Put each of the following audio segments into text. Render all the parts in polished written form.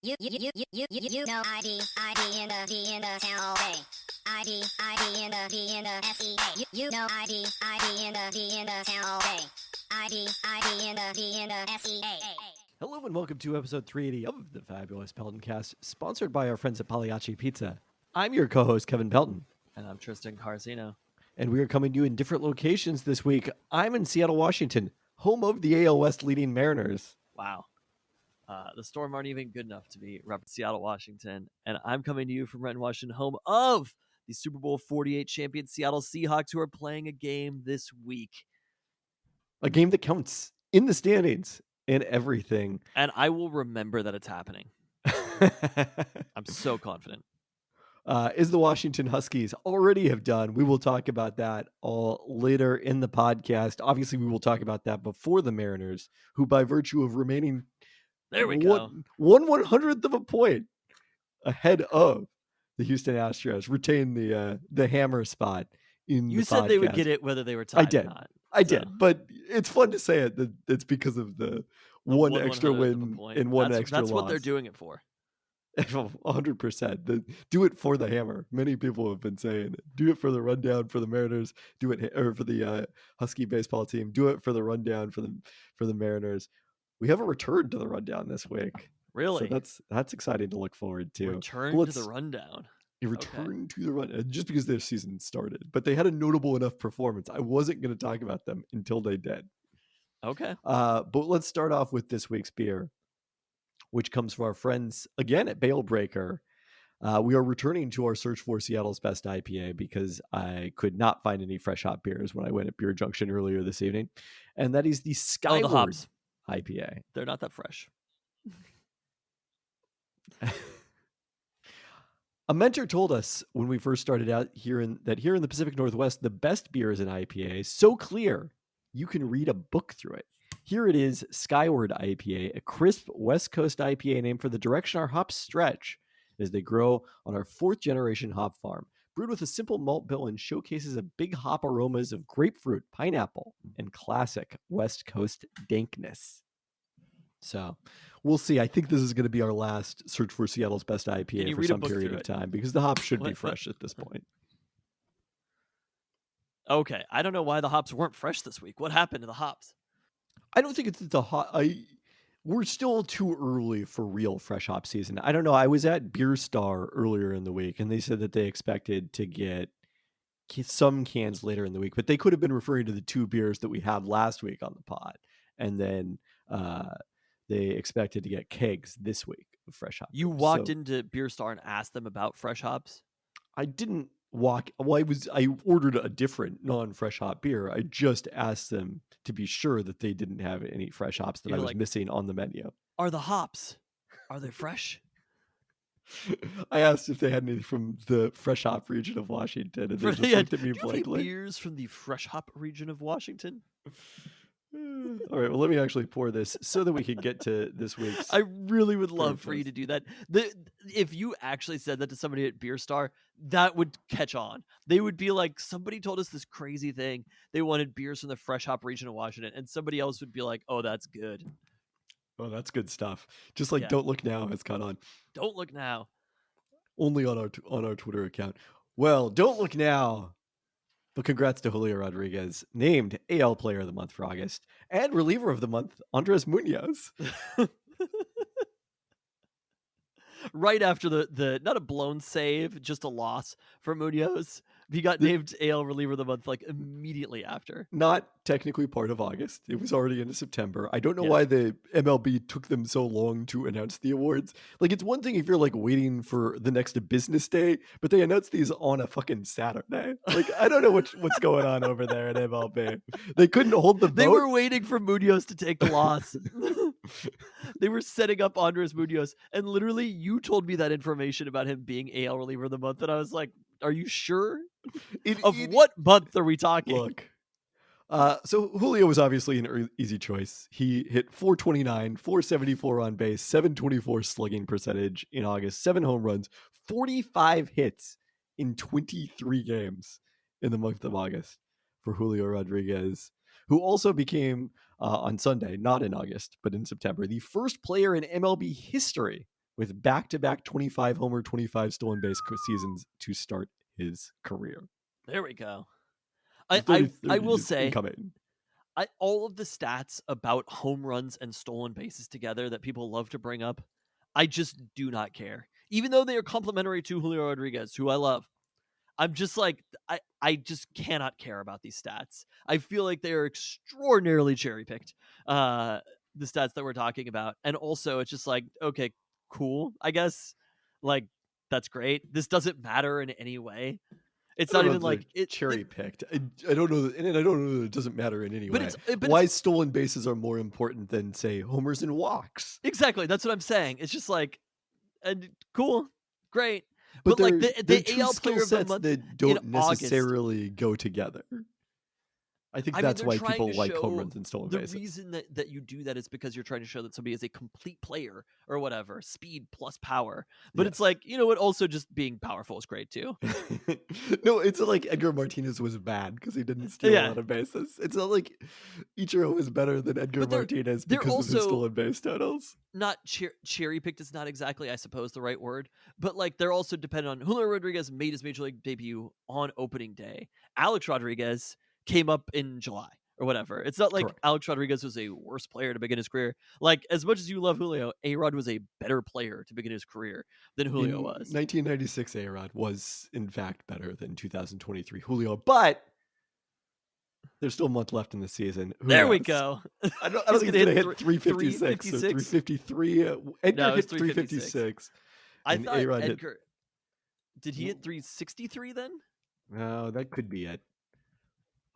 You know ID in the town all day. ID in the SEA. You know ID in the town all day. ID in the SEA. Hello and welcome to episode 380 of the fabulous Peltoncast, sponsored by our friends at Pagliacci Pizza. I'm your co-host, Kevin Pelton. And I'm Tristan Carsino. And we are coming to you in different locations this week. I'm in Seattle, Washington, home of the AL West leading Mariners. Wow. The Storm aren't even good enough to be representing Seattle, Washington. And I'm coming to you from Renton, Washington, home of the Super Bowl 48 champion Seattle Seahawks, who are playing a game this week. A game that counts in the standings and everything. And I will remember that it's happening. I'm so confident. As the Washington Huskies already have done. We will talk about that all later in the podcast. Obviously, we will talk about that before the Mariners, who by virtue of remaining there we go. 1/100th of a point ahead of the Houston Astros, retain the hammer spot in You the said podcast. they would get it whether they were tied I did. or not. I did, but it's fun to say it. That it's because of the one extra win and one extra loss. That's what they're doing it for. 100%. Do it for the hammer. Many people have been saying, do it for the rundown for the Mariners. Do it for the Husky baseball team. Do it for the rundown for the Mariners. We have a return to the rundown this week. Really? So that's exciting to look forward to. Return to the rundown. A return to the run, just because their season started, but they had a notable enough performance. I wasn't going to talk about them until they did. Okay. But let's start off with this week's beer, which comes from our friends again at Bale Breaker. We are returning to our search for Seattle's best IPA because I could not find any fresh hop beers when I went at Beer Junction earlier this evening, and that is the Skyward hops. IPA. They're not that fresh. A mentor told us when we first started out here in the Pacific Northwest, the best beer is an IPA, so clear you can read a book through it. Here it is, Skyward IPA, a crisp West Coast IPA named for the direction our hops stretch as they grow on our 4th generation hop farm. Brewed with a simple malt bill and showcases a big hop aromas of grapefruit, pineapple, and classic West Coast dankness. So we'll see. I think this is going to be our last search for Seattle's best IPA for some period of time because the hops should be fresh at this point. Okay. I don't know why the hops weren't fresh this week. What happened to the hops? I don't think it's the hop. We're still too early for real fresh hop season. I don't know. I was at Beer Star earlier in the week and they said that they expected to get some cans later in the week, but they could have been referring to the 2 beers that we had last week on the pod. And then, they expected to get kegs this week of fresh hops. You walked into Beer Star and asked them about fresh hops? I didn't walk. Well, I ordered a different non-fresh hop beer. I just asked them to be sure that they didn't have any fresh hops that I was missing on the menu. Are the hops? Are they fresh? I asked if they had any from the fresh hop region of Washington, and they just looked at me blankly. Beers from the fresh hop region of Washington? All right, well, let me actually pour this so that we can get to this week's. I really would love for you to do that. If you actually said that to somebody at Beer Star, that would catch on. They would be like, somebody told us this crazy thing. They wanted beers from the fresh hop region of Washington. And somebody else would be like, oh, that's good. Oh, that's good stuff. Just like Don't Look Now has caught on. Don't Look Now. Only on our Twitter account. Well, Don't Look Now. But congrats to Julio Rodriguez, named AL Player of the Month for August, and Reliever of the Month, Andres Munoz. Right after the not a blown save, just a loss for Munoz. He got named AL Reliever of the Month like immediately after. Not technically part of August. It was already into September. I don't know why the MLB took them so long to announce the awards. Like, it's one thing if you're like waiting for the next business day, but they announced these on a fucking Saturday. Like, I don't know what's going on over there at MLB. They couldn't hold the vote. They were waiting for Munoz to take the loss. They were setting up Andres Munoz, and literally you told me that information about him being AL Reliever of the Month, and I was like, are you sure? What month are we talking? Look, so Julio was obviously an easy choice. He hit 429, 474 on base, 724 slugging percentage in August, 7 home runs, 45 hits in 23 games in the month of August for Julio Rodriguez, who also became, on Sunday, not in August, but in September, the first player in MLB history with back-to-back 25 homer, 25 stolen base seasons to start his career. There we go. 30, I will is say, incoming. all of the stats about home runs and stolen bases together that people love to bring up, I just do not care. Even though they are complimentary to Julio Rodriguez, who I love, I'm just like, I just cannot care about these stats. I feel like they are extraordinarily cherry picked, the stats that we're talking about. And also, it's just like, okay, cool, I guess. Like, that's great. This doesn't matter in any way. It's not even like it cherry picked. I don't know, and I don't know that it doesn't matter in any way. But why stolen bases are more important than, say, homers and walks? Exactly, that's what I'm saying. It's just like, and cool, great, but like the two AL player of the month that don't necessarily August. go together. I think that's why people like home runs and stolen bases. The reason that you do that is because you're trying to show that somebody is a complete player or whatever, speed plus power. But It's like, you know what, also just being powerful is great too. No, it's like Edgar Martinez was bad because he didn't steal a lot of bases. It's not like Ichiro was better than Edgar Martinez because of his stolen base totals. Not cherry picked is not exactly, I suppose, the right word, but like they're also dependent on Julio Rodriguez made his major league debut on opening day. Alex Rodriguez came up in July or whatever. It's not like Alex Rodriguez was a worse player to begin his career. Like, as much as you love Julio, A-Rod was a better player to begin his career than Julio was. 1996 A-Rod was, in fact, better than 2023 Julio, but there's still a month left in the season. We go. I don't think he's going to hit 356 or 353. Edgar hit 356. I thought Edgar... Did he hit 363 then? No, that could be it.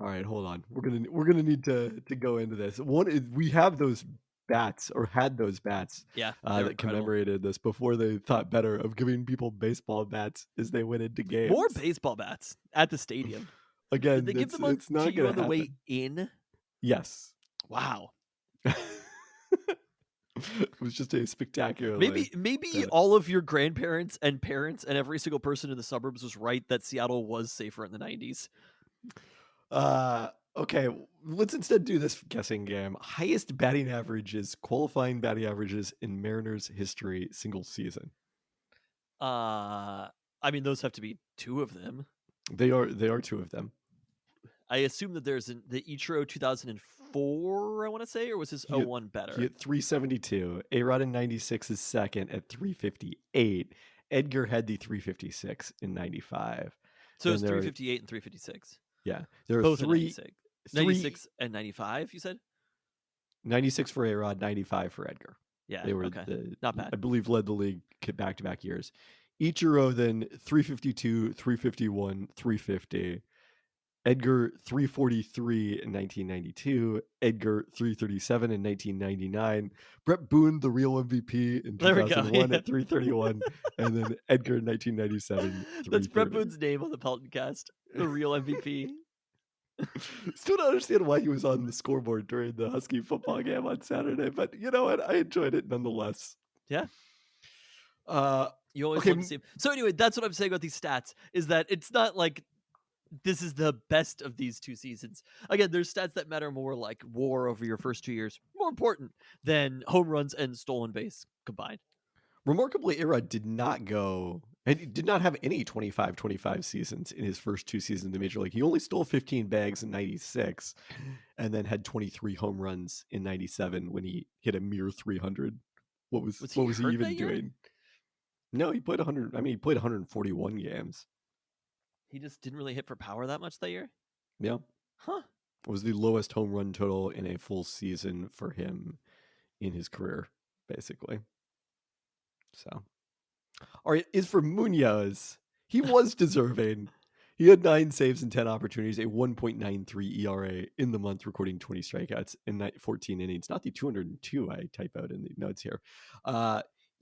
All right, hold on. We're gonna need to go into this. One is we have those bats or had those bats that commemorated this before they thought better of giving people baseball bats as they went into games. More baseball bats at the stadium. Again, did they give them it's not going to happen. The way in? Yes. Wow. It was just a spectacular. Maybe all of your grandparents and parents and every single person in the suburbs was right that Seattle was safer in the 90s. Okay, let's instead do this guessing game. Highest batting averages, qualifying batting averages in Mariners history single season. I mean, those have to be two of them. They are two of them. I assume that there's the Ichiro 2004, I want to say, or was his 01 better? He hit 372. A-Rod in 96 is second at 358. Edgar had the 356 in 95. So it's 358 and 356. Yeah, there are both 96 and 95. You said 96 for A-Rod, 95 for Edgar. Yeah, they were not bad. I believe led the league back-to-back years. Ichiro then 352, 351, 350. Edgar 343 in 1992. Edgar 337 in 1999. Brett Boone, the real MVP in 2001 at 331, and then Edgar in 1997. That's Brett Boone's name on the Peltoncast. The real MVP. Still don't understand why he was on the scoreboard during the Husky football game on Saturday, but you know what? I enjoyed it nonetheless. Yeah. You always love to see him. So anyway, that's what I'm saying about these stats, is that it's not like this is the best of these two seasons. Again, there's stats that matter more, like WAR over your first 2 years, more important than home runs and stolen base combined. Remarkably, A-Rod did not go, and he did not have any 25-25 seasons in his first two seasons in the Major League. He only stole 15 bags in 96 and then had 23 home runs in 97 when he hit a mere 300. What was he even doing? No, he played 100. I mean, he played 141 games. He just didn't really hit for power that much that year? Yeah. Huh. It was the lowest home run total in a full season for him in his career, basically. So, all right, is for Munoz. He was deserving. He had 9 saves and 10 opportunities, a 1.93 ERA in the month, recording 20 strikeouts in 14 innings. Not the 202 I type out in the notes here.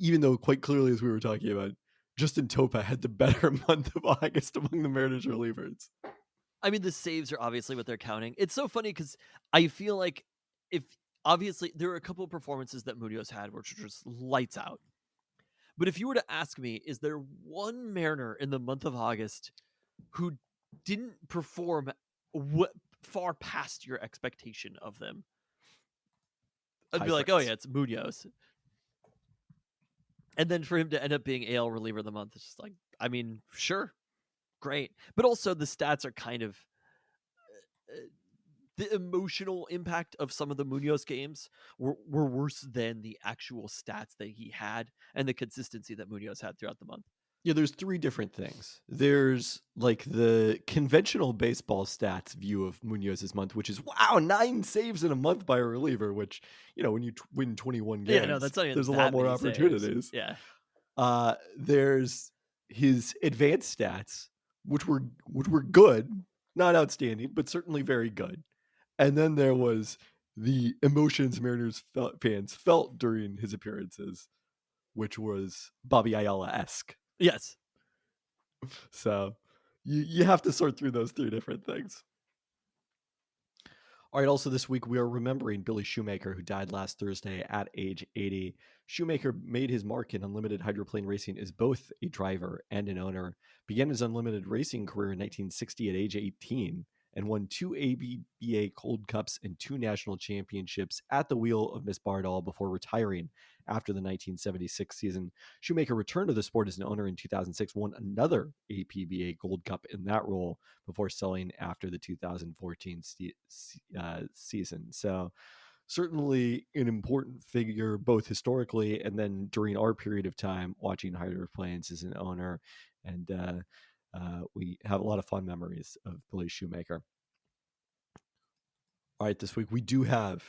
Even though quite clearly, as we were talking about, Justin Topa had the better month of August among the Mariners relievers. I mean, the saves are obviously what they're counting. It's so funny because I feel like obviously there were a couple of performances that Munoz had which were just lights out. But if you were to ask me, is there one Mariner in the month of August who didn't perform far past your expectation of them? I'd be like, oh yeah, it's Munoz. And then for him to end up being AL reliever of the month, it's just like, I mean, sure, great. But also the stats are kind of the emotional impact of some of the Munoz games were worse than the actual stats that he had and the consistency that Munoz had throughout the month. Yeah, there's three different things. There's like the conventional baseball stats view of Munoz's month, which is, wow, 9 saves in a month by a reliever, which, when you win 21 games, Yeah, no, that's not even there's a that lot more many saves. opportunities. Yeah. There's his advanced stats, which were good, not outstanding, but certainly very good. And then there was the emotions Mariners fans felt during his appearances, which was Bobby Ayala-esque. Yes. So you have to sort through those three different things. All right, also this week we are remembering Billy Shoemaker, who died last Thursday at age 80. Shoemaker made his mark in unlimited hydroplane racing as both a driver and an owner, began his unlimited racing career in 1960 at age 18, and won 2 ABBA Gold Cups and 2 national championships at the wheel of Miss Bardall before retiring after the 1976 season. Shoemaker returned to the sport as an owner in 2006, won another APBA Gold Cup in that role before selling after the 2014 season. So certainly an important figure, both historically and then during our period of time watching hydroplanes as an owner. And we have a lot of fun memories of Billy Shoemaker. All right, this week we do have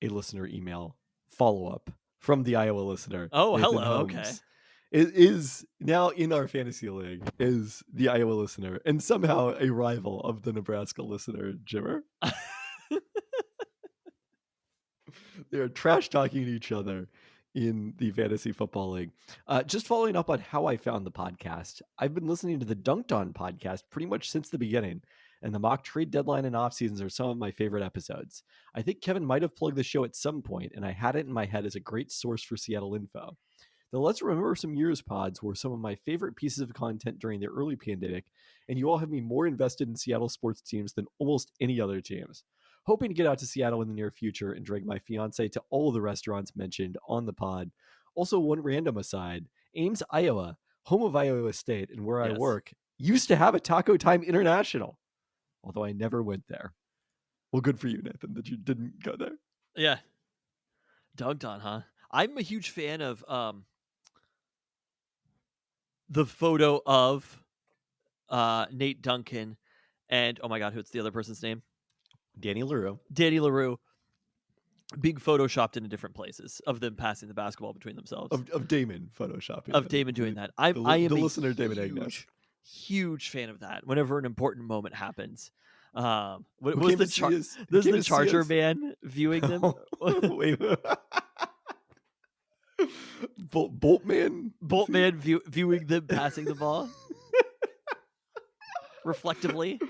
a listener email follow-up from the Iowa listener. Oh, Nathan hello. Holmes. Okay. It is now in our fantasy league is the Iowa listener and somehow a rival of the Nebraska listener, Jimmer. They're trash talking each other in the fantasy football league. Just following up on how I found the podcast, I've been listening to the Dunked On podcast pretty much since the beginning, and the mock trade deadline and off seasons are some of my favorite episodes. I think Kevin might have plugged the show at some point, and I had it in my head as a great source for Seattle info. The Let's Remember Some Years pods were some of my favorite pieces of content during the early pandemic, and you all have me more invested in Seattle sports teams than almost any other teams. Hoping to get out to Seattle in the near future and drag my fiance to all of the restaurants mentioned on the pod. Also, one random aside, Ames, Iowa, home of Iowa State and where I Yes. work, used to have a Taco Time International, although I never went there. Well, good for you, Nathan, that you didn't go there. Yeah. Dunked On, huh? I'm a huge fan of the photo of Nate Duncan and, oh my God, what's the other person's name? Danny LaRue. Danny LaRue being photoshopped into different places of them passing the basketball between themselves. Of Damon photoshopping. Of Damon doing that. I am the a listener, David Agnes. huge fan of that. Whenever an important moment happens. What Who was came the to see us- who There's came the to see Charger us? man viewing them. Wait. Boltman? Boltman viewing them passing the ball reflectively.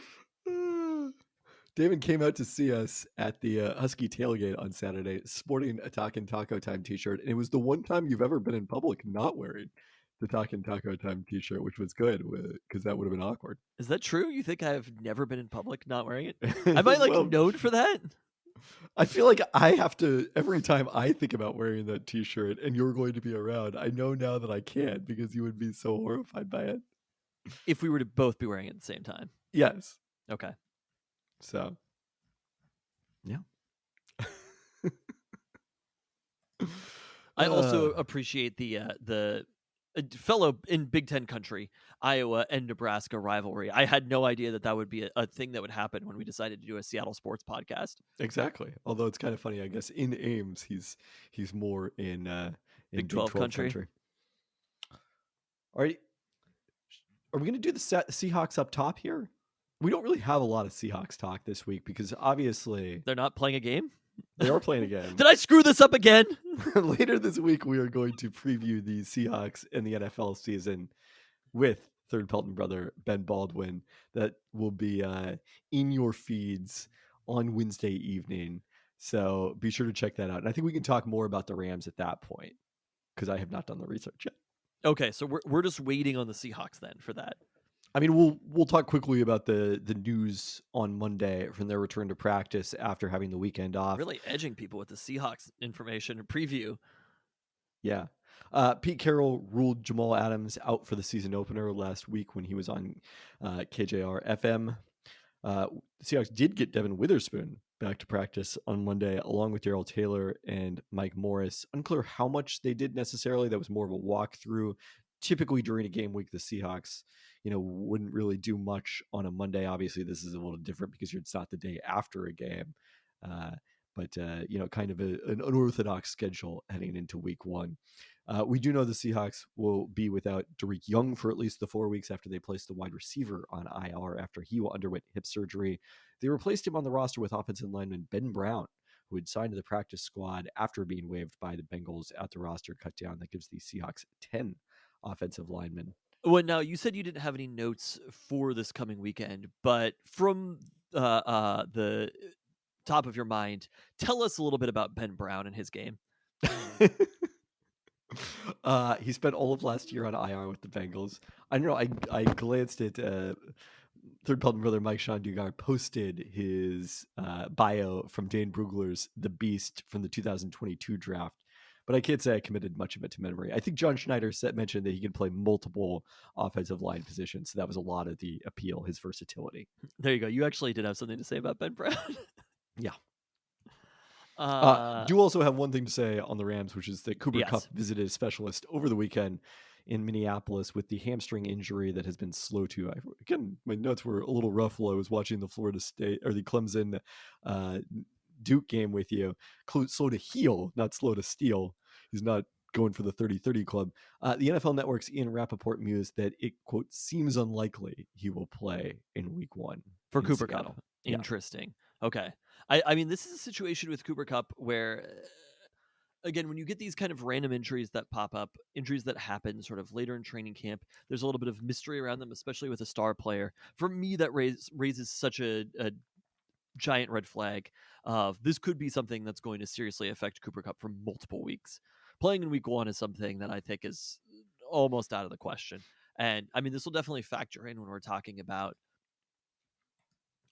Damon came out to see us at the Husky tailgate on Saturday, sporting a Talkin' Taco Time t-shirt. And it was the one time you've ever been in public not wearing the Talkin' Taco Time t-shirt, which was good because that would have been awkward. Is that true? You think I've never been in public not wearing it? Am I known for that? I feel like I have to, every time I think about wearing that t-shirt and you're going to be around, I know now that I can't because you would be so horrified by it. If we were to both be wearing it at the same time. Yes. Okay. So, yeah. I also appreciate the fellow in Big Ten country, Iowa and Nebraska rivalry. I had no idea that would be a thing that would happen when we decided to do a Seattle sports podcast. Exactly. Although it's kind of funny, I guess in Ames he's more in Big 12 country. All right. Are we going to do the Seahawks up top here? We don't really have a lot of Seahawks talk this week because obviously they're not playing a game. They are playing a game. Did I screw this up again? Later this week, we are going to preview the Seahawks and the NFL season with third Pelton brother, Ben Baldwin. That will be in your feeds on Wednesday evening. So be sure to check that out. And I think we can talk more about the Rams at that point because I have not done the research yet. Okay, so we're just waiting on the Seahawks then for that. I mean, we'll talk quickly about the news on Monday from their return to practice after having the weekend off. Really edging people with the Seahawks information and preview. Yeah. Pete Carroll ruled Jamal Adams out for the season opener last week when he was on KJR FM. The Seahawks did get Devin Witherspoon back to practice on Monday, along with Darrell Taylor and Mike Morris. Unclear how much they did necessarily. That was more of a walkthrough. Typically during a game week, the Seahawks, wouldn't really do much on a Monday. Obviously, this is a little different because it's not the day after a game. But kind of an unorthodox schedule heading into week one. We do know the Seahawks will be without Derek Young for at least the 4 weeks after they placed the wide receiver on IR after he underwent hip surgery. They replaced him on the roster with offensive lineman Ben Brown, who had signed to the practice squad after being waived by the Bengals at the roster cut down. That gives the Seahawks 10 offensive linemen. Well, now you said you didn't have any notes for this coming weekend, but from the top of your mind, tell us a little bit about Ben Brown and his game. He spent all of last year on IR with the Bengals. I don't know. I glanced at Third Pelton brother Mike Sean Dugar posted his bio from Dane Brugler's The Beast from the 2022 draft, but I can't say I committed much of it to memory. I think John Schneider mentioned that he could play multiple offensive line positions, so that was a lot of the appeal, his versatility. There you go. You actually did have something to say about Ben Brown. Yeah. Do also have one thing to say on the Rams, which is that Cooper Kupp visited a specialist over the weekend in Minneapolis with the hamstring injury that has been slow to. Again, my notes were a little rough while I was watching the Florida State or the Clemson Duke game with you. Slow to heal, not slow to steal. He's not going for the 30-30 club. The NFL Network's Ian Rappaport mused that it, quote, seems unlikely he will play in week one. For Cooper Kupp. Interesting. Okay. I mean, this is a situation with Cooper Kupp where, again, when you get these kind of random injuries that pop up, injuries that happen sort of later in training camp, there's a little bit of mystery around them, especially with a star player. For me, that raises such a giant red flag of this could be something that's going to seriously affect Cooper Kupp for multiple weeks. Playing in week one is something that I think is almost out of the question. And I mean, this will definitely factor in when we're talking about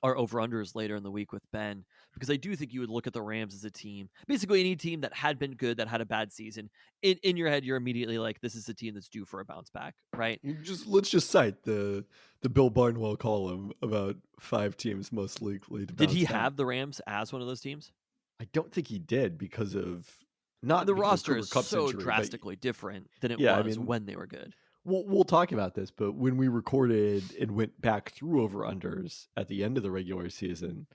our over-unders later in the week with Ben, because I do think you would look at the Rams as a team, basically any team that had been good, that had a bad season. In your head, you're immediately like, this is a team that's due for a bounce back, right? Let's just cite the Bill Barnwell column about 5 teams most likely to bounce Did he back. have the Rams as one of those teams? I don't think he did because of not the roster is so injury, drastically different than it was when they were good. We'll talk about this, but when we recorded and went back through over-unders at the end of the regular season,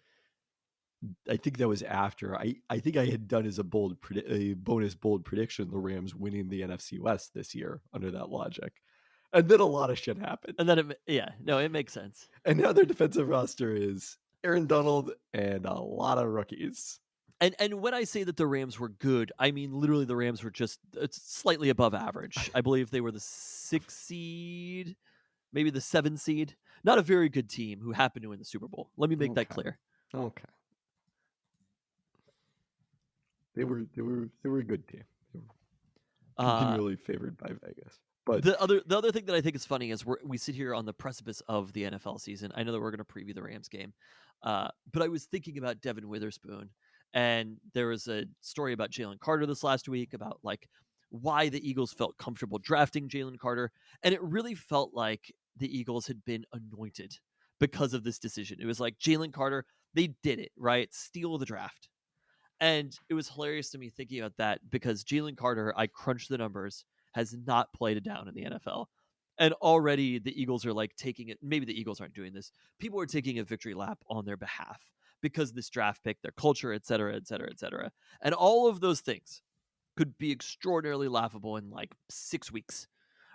I think that was after. I think I had done as a bonus bold prediction the Rams winning the NFC West this year under that logic. And then a lot of shit happened. And then, it makes sense. And now their defensive roster is Aaron Donald and a lot of rookies. And when I say that the Rams were good, I mean literally the Rams were just slightly above average. I believe they were the 6th seed, maybe the 7th seed. Not a very good team who happened to win the Super Bowl. Let me make that clear. Okay. They were a good team. They were continually favored by Vegas. But the other thing that I think is funny is we sit here on the precipice of the NFL season. I know that we're going to preview the Rams game, but I was thinking about Devin Witherspoon, and there was a story about Jalen Carter this last week about like why the Eagles felt comfortable drafting Jalen Carter, and it really felt like the Eagles had been anointed because of this decision. It was like Jalen Carter, they did it, right? Steal the draft. And it was hilarious to me thinking about that because Jalen Carter, I crunched the numbers, has not played it down in the NFL. And already the Eagles are like taking it. Maybe the Eagles aren't doing this. People are taking a victory lap on their behalf because this draft pick, their culture, et cetera, et cetera, et cetera. And all of those things could be extraordinarily laughable in like 6 weeks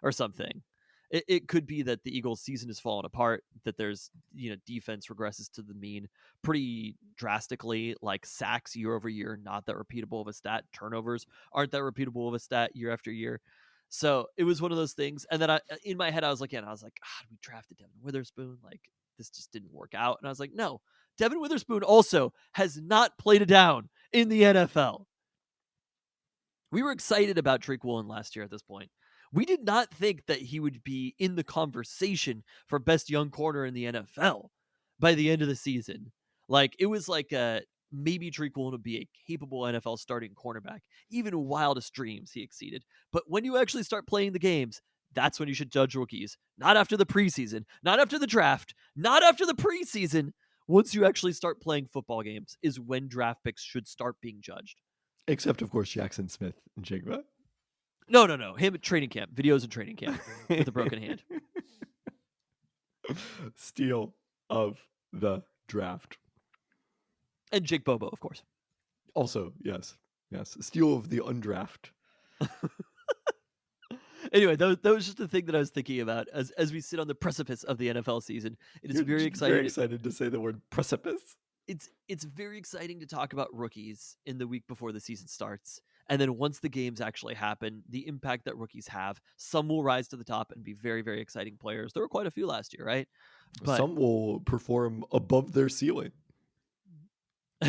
or something. It could be that the Eagles' season has fallen apart, that there's, defense regresses to the mean pretty drastically, like sacks year over year, not that repeatable of a stat. Turnovers aren't that repeatable of a stat year after year. So it was one of those things. And then in my head, I was like, we drafted Devin Witherspoon. Like, this just didn't work out. And I was like, no, Devin Witherspoon also has not played it down in the NFL. We were excited about Drake Woolen last year at this point. We did not think that he would be in the conversation for best young corner in the NFL by the end of the season. Like, it was like maybe Tariq Woolen would be a capable NFL starting cornerback. Even in wildest dreams, he exceeded. But when you actually start playing the games, that's when you should judge rookies. Not after the preseason, not after the draft, not after the preseason. Once you actually start playing football games is when draft picks should start being judged. Except, of course, Jackson Smith and Jigba. No. Him at training camp. Videos in training camp with a broken hand. Steal of the draft. And Jake Bobo, of course. Also, yes. Steal of the undraft. Anyway, that was just a thing that I was thinking about as we sit on the precipice of the NFL season. It is very exciting. Very excited to say the word precipice. It's very exciting to talk about rookies in the week before the season starts. And then once the games actually happen, the impact that rookies have, some will rise to the top and be very, very exciting players. There were quite a few last year, right? But some will perform above their ceiling.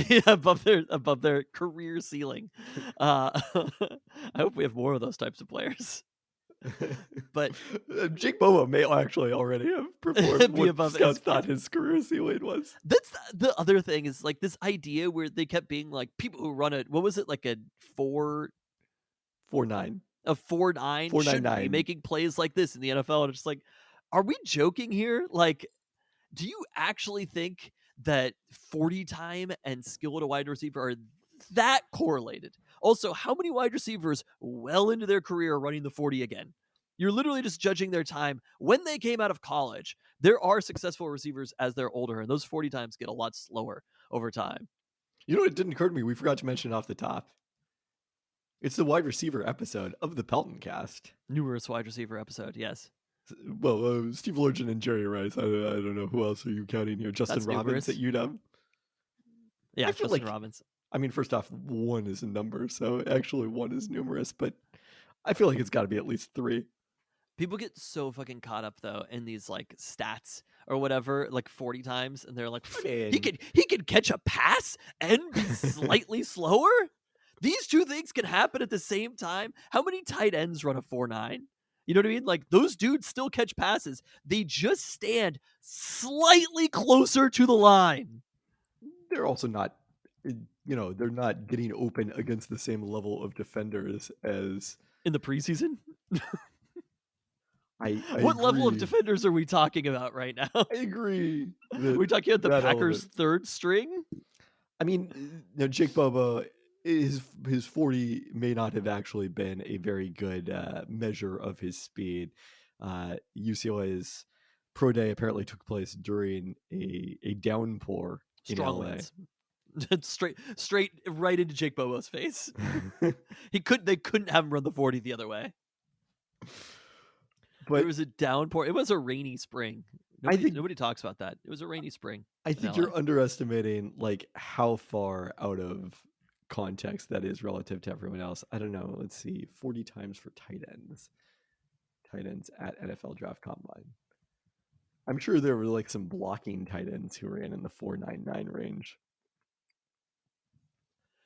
Yeah, above their career ceiling. I hope we have more of those types of players. But Jake Bobo may actually already have performed what above scouts thought his career ceiling was. That's the other thing is like this idea where they kept being like people who run what was it, like a 4.9 should be making plays like this in the NFL, and it's like, are we joking here? Like, do you actually think that 40 time and skill at a wide receiver are that correlated? Also, how many wide receivers well into their career are running the 40 again? You're literally just judging their time when they came out of college. There are successful receivers as they're older, and those 40 times get a lot slower over time. You know, it didn't occur to me. We forgot to mention off the top. It's the wide receiver episode of the Peltoncast. Numerous wide receiver episode, yes. Well, Steve Largent and Jerry Rice. I don't know who else are you counting here. Justin Robbins at UW. Yeah, Justin Robbins. I mean, first off, one is a number, so actually one is numerous, but I feel like it's got to be at least 3. People get so fucking caught up though in these like stats or whatever, like 40 times, and they're like, he could catch a pass and be slightly slower. These two things can happen at the same time. How many tight ends run a 4.9? You know what I mean? Like those dudes still catch passes. They just stand slightly closer to the line. They're also not, they're not getting open against the same level of defenders as in the preseason. I what agree. level of defenders are we talking about right now? I agree. We're talking about the Packers' third string? I mean, Jake Bobo, his 40 may not have actually been a very good measure of his speed. UCLA's pro day apparently took place during a downpour in LA. Winds. straight right into Jake Bobo's face. They couldn't have him run the 40 the other way. But it was a downpour. It was a rainy spring. Nobody talks about that. It was a rainy spring. I think you're underestimating like how far out of context that is relative to everyone else. I don't know. Let's see. 40 times for tight ends at NFL Draft Combine. I'm sure there were like some blocking tight ends who ran in the 4.99 range.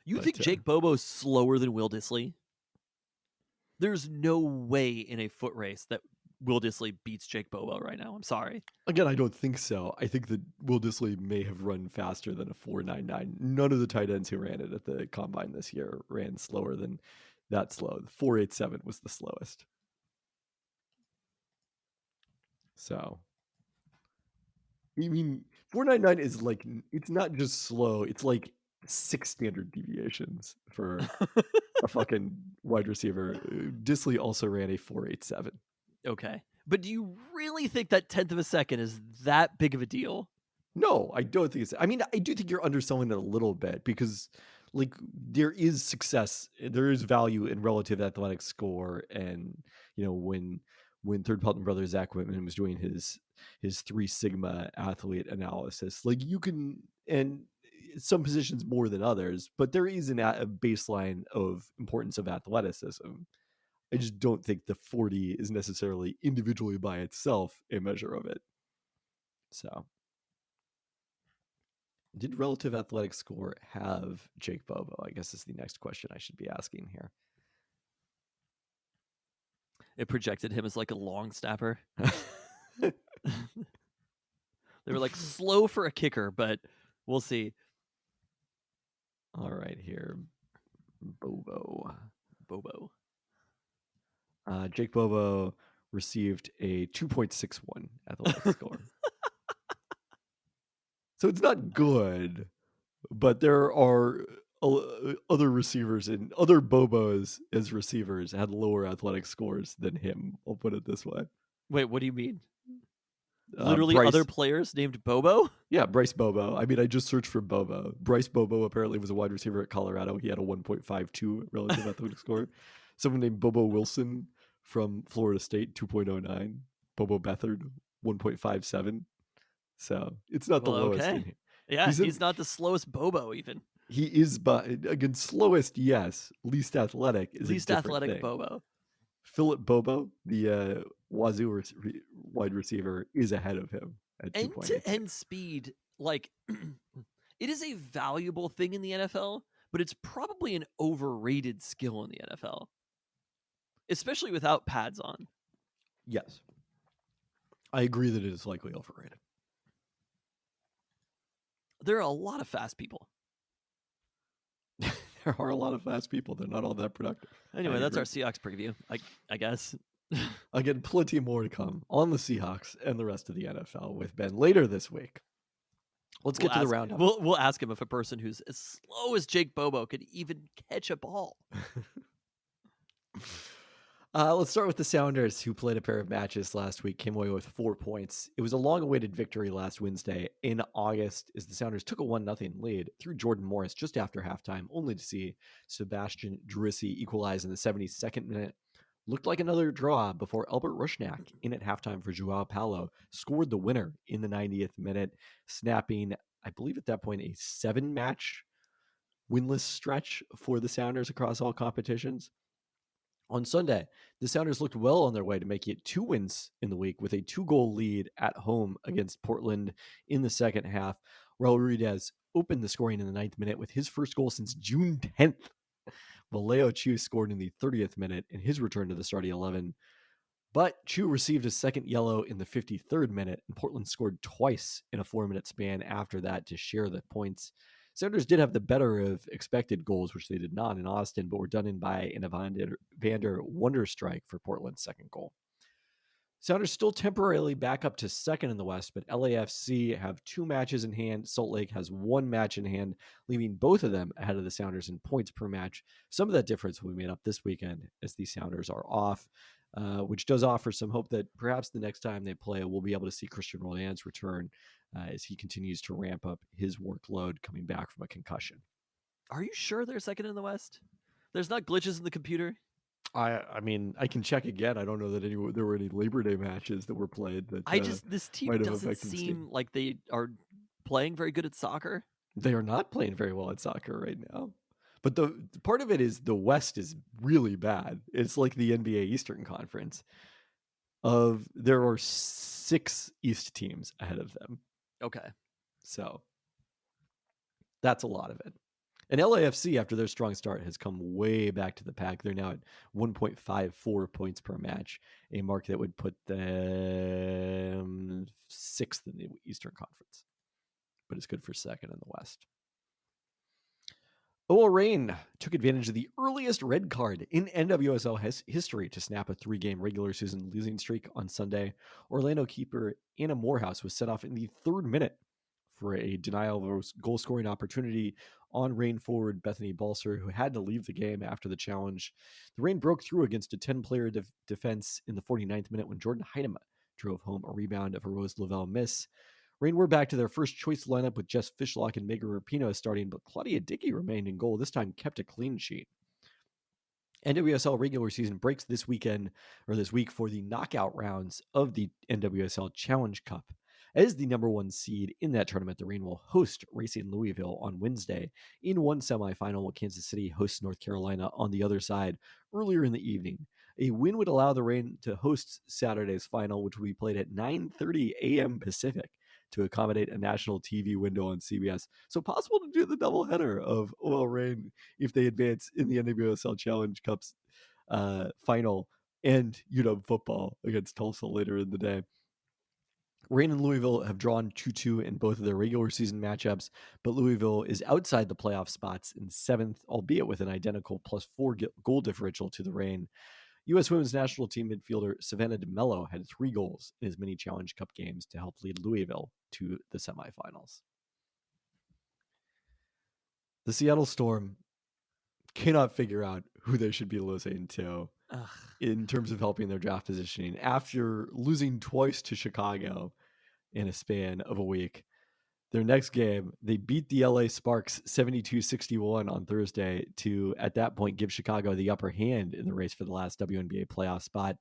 You think Jake Bobo's slower than Will Dissly? There's no way in a foot race that Will Dissly beats Jake Bobo right now. I'm sorry. Again, I don't think so. I think that Will Dissly may have run faster than a 4.99. None of the tight ends who ran it at the Combine this year ran slower than that slow. The 4.87 was the slowest. So, I mean, 4.99 is like, it's not just slow. It's like 6 standard deviations for a fucking wide receiver. Dissly also ran a 4.87. Okay. But do you really think that 10th of a second is that big of a deal? No, I don't think it's... I mean, I do think you're underselling it a little bit because, like, there is success, there is value in relative athletic score. And, when Third Pelton brother Zach Whitman was doing his 3 Sigma athlete analysis, like, you can... And some positions more than others, but there is a baseline of importance of athleticism. I just don't think the 40 is necessarily individually by itself a measure of it. So, did relative athletic score have Jake Bobo? I guess is the next question I should be asking here. It projected him as like a long snapper. They were like slow for a kicker, but we'll see. All right, here. Bobo. Jake Bobo received a 2.61 athletic score. So it's not good, but there are other receivers and other Bobos as receivers had lower athletic scores than him. I'll put it this way. Wait, what do you mean? Literally Bryce, other players named Bobo? yeah, Bryce Bobo. I mean, I just searched for Bobo. Bryce Bobo apparently was a wide receiver at Colorado. He had a 1.52 relative athletic score. Someone named Bobo Wilson from Florida State, 2.09. Bobo Bethard, 1.57. So it's not the Well, lowest. okay. Yeah, he's not the slowest Bobo even. He is, but again, slowest, yes. Least athletic is Least a different athletic thing. Bobo. Philip Bobo, the Wazoo wide receiver, is ahead of him at 2.86. End-to-end speed, like it is a valuable thing in the NFL, but it's probably an overrated skill in the NFL, especially without pads on. Yes, I agree that it is likely overrated. There are a lot of fast people. There are a lot of fast people. They're not all that productive. Anyway, that's our Seahawks preview, I guess. Again, plenty more to come on the Seahawks and the rest of the NFL with Ben later this week. Let's get to the roundup. We'll ask him if a person who's as slow as Jake Bobo could even catch a ball. Let's start with the Sounders, who played a pair of matches last week, came away with 4 points. It was a long-awaited victory last Wednesday in August as the Sounders took a 1-0 lead through Jordan Morris just after halftime, only to see Sebastian Drissi equalize in the 72nd minute. Looked like another draw before Albert Rushnak, in at halftime for Joao Paulo, scored the winner in the 90th minute, snapping, I believe at that point, a 7-match winless stretch for the Sounders across all competitions. On Sunday, the Sounders looked well on their way to making it 2 wins in the week with a 2-goal lead at home against Portland in the second half. Raul Ruiz opened the scoring in the 9th minute with his first goal since June 10th. Vallejo Chu scored in the 30th minute in his return to the starting 11. But Chu received a second yellow in the 53rd minute, and Portland scored twice in a 4-minute span after that to share the points. Sounders did have the better of expected goals, which they did not in Austin, but were done in by an Evander Wonderstrike for Portland's second goal. Sounders still temporarily back up to second in the West, but LAFC have 2 matches in hand. Salt Lake has 1 match in hand, leaving both of them ahead of the Sounders in points per match. Some of that difference will be made up this weekend as the Sounders are off, which does offer some hope that perhaps the next time they play, we'll be able to see Christian Roldan's return as he continues to ramp up his workload coming back from a concussion. Are you sure they're second in the West? There's not glitches in the computer? I mean, I can check again. I don't know that there were any Labor Day matches that were played. That this team doesn't seem like they are playing very good at soccer. They are not playing very well at soccer right now. But the part of it is the West is really bad. It's like the NBA Eastern Conference. There are 6 East teams ahead of them. Okay. So that's a lot of it. And LAFC, after their strong start, has come way back to the pack. They're now at 1.54 points per match, a mark that would put them 6th in the Eastern Conference. But it's good for second in the West. OL Reign took advantage of the earliest red card in NWSL history to snap a 3-game regular season losing streak on Sunday. Orlando keeper Anna Morehouse was sent off in the 3rd minute for a denial of a goal-scoring opportunity on Reign forward Bethany Balser, who had to leave the game after the challenge. The Reign broke through against a 10-player defense in the 49th minute when Jordan Heidema drove home a rebound of a Rose Lavelle miss. Reign were back to their first choice lineup with Jess Fishlock and Megan Rapinoe starting, but Claudia Dickey remained in goal, this time kept a clean sheet. NWSL regular season breaks this week for the knockout rounds of the NWSL Challenge Cup. As the number 1 seed in that tournament, the Reign will host Racing Louisville on Wednesday in one semifinal, while Kansas City hosts North Carolina on the other side earlier in the evening. A win would allow the Reign to host Saturday's final, which will be played at 9:30 a.m. Pacific to accommodate a national TV window on CBS. So possible to do the doubleheader of OL Reign if they advance in the NWSL Challenge Cup's final and UW football against Tulsa later in the day. Rain and Louisville have drawn 2-2 in both of their regular season matchups, but Louisville is outside the playoff spots in 7th, albeit with an identical +4 goal differential to the Rain. U.S. women's national team midfielder Savannah DeMello had 3 goals in his mini Challenge Cup games to help lead Louisville to the semifinals. The Seattle Storm cannot figure out who they should be losing to in terms of helping their draft positioning. After losing twice to Chicago in a span of a week, their next game, they beat the LA Sparks 72-61 on Thursday to, at that point, give Chicago the upper hand in the race for the last WNBA playoff spot.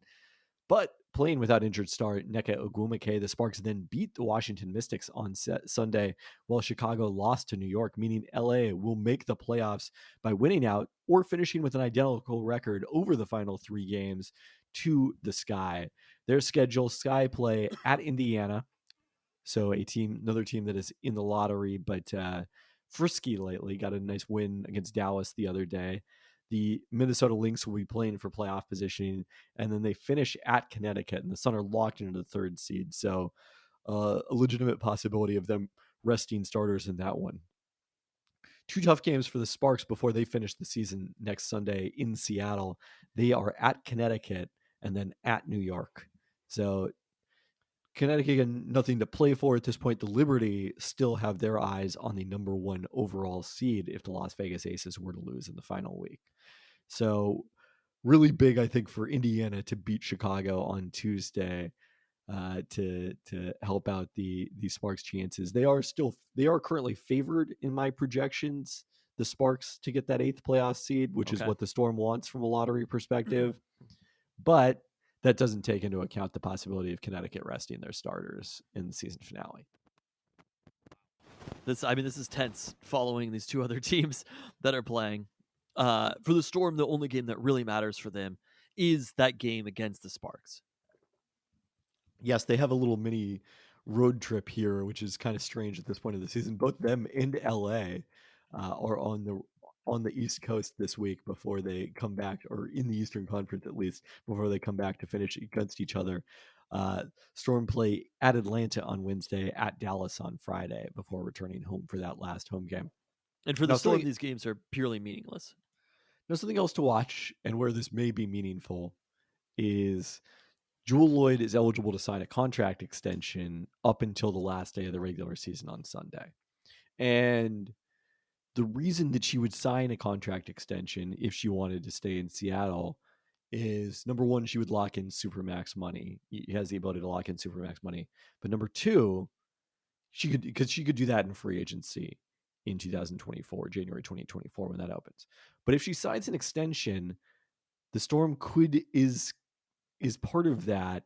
But playing without injured star Nneka Ogwumike, the Sparks then beat the Washington Mystics on Sunday, while Chicago lost to New York, meaning LA will make the playoffs by winning out or finishing with an identical record over the final 3 games to the Sky. Their schedule, Sky play at Indiana, so another team that is in the lottery, but frisky lately, got a nice win against Dallas the other day. The Minnesota Lynx will be playing for playoff positioning, and then they finish at Connecticut, and the Sun are locked into the 3rd seed. So a legitimate possibility of them resting starters in that one. 2 tough games for the Sparks before they finish the season next Sunday in Seattle. They are at Connecticut and then at New York. So Connecticut, nothing to play for at this point. The Liberty still have their eyes on the number 1 overall seed if the Las Vegas Aces were to lose in the final week. So really big, I think, for Indiana to beat Chicago on Tuesday to help out the Sparks' chances. They are currently favored in my projections, the Sparks, to get that 8th playoff seed, which is what the Storm wants from a lottery perspective. But that doesn't take into account the possibility of Connecticut resting their starters in the season finale. This is tense following these 2 other teams that are playing. For the Storm, the only game that really matters for them is that game against the Sparks. Yes, they have a little mini road trip here, which is kind of strange at this point of the season. Both them and LA are on the East Coast this week before they come back, or in the Eastern Conference at least, before they come back to finish against each other. Storm play at Atlanta on Wednesday, at Dallas on Friday, before returning home for that last home game. And for the Storm, these games are purely meaningless. Now, something else to watch, and where this may be meaningful, is Jewel Lloyd is eligible to sign a contract extension up until the last day of the regular season on Sunday. And the reason that she would sign a contract extension if she wanted to stay in Seattle is, number one, she would lock in Supermax money. He has the ability to lock in Supermax money. But number two, she could do that in free agency in 2024, January 2024, when that opens. But if she signs an extension, the Storm is part of that,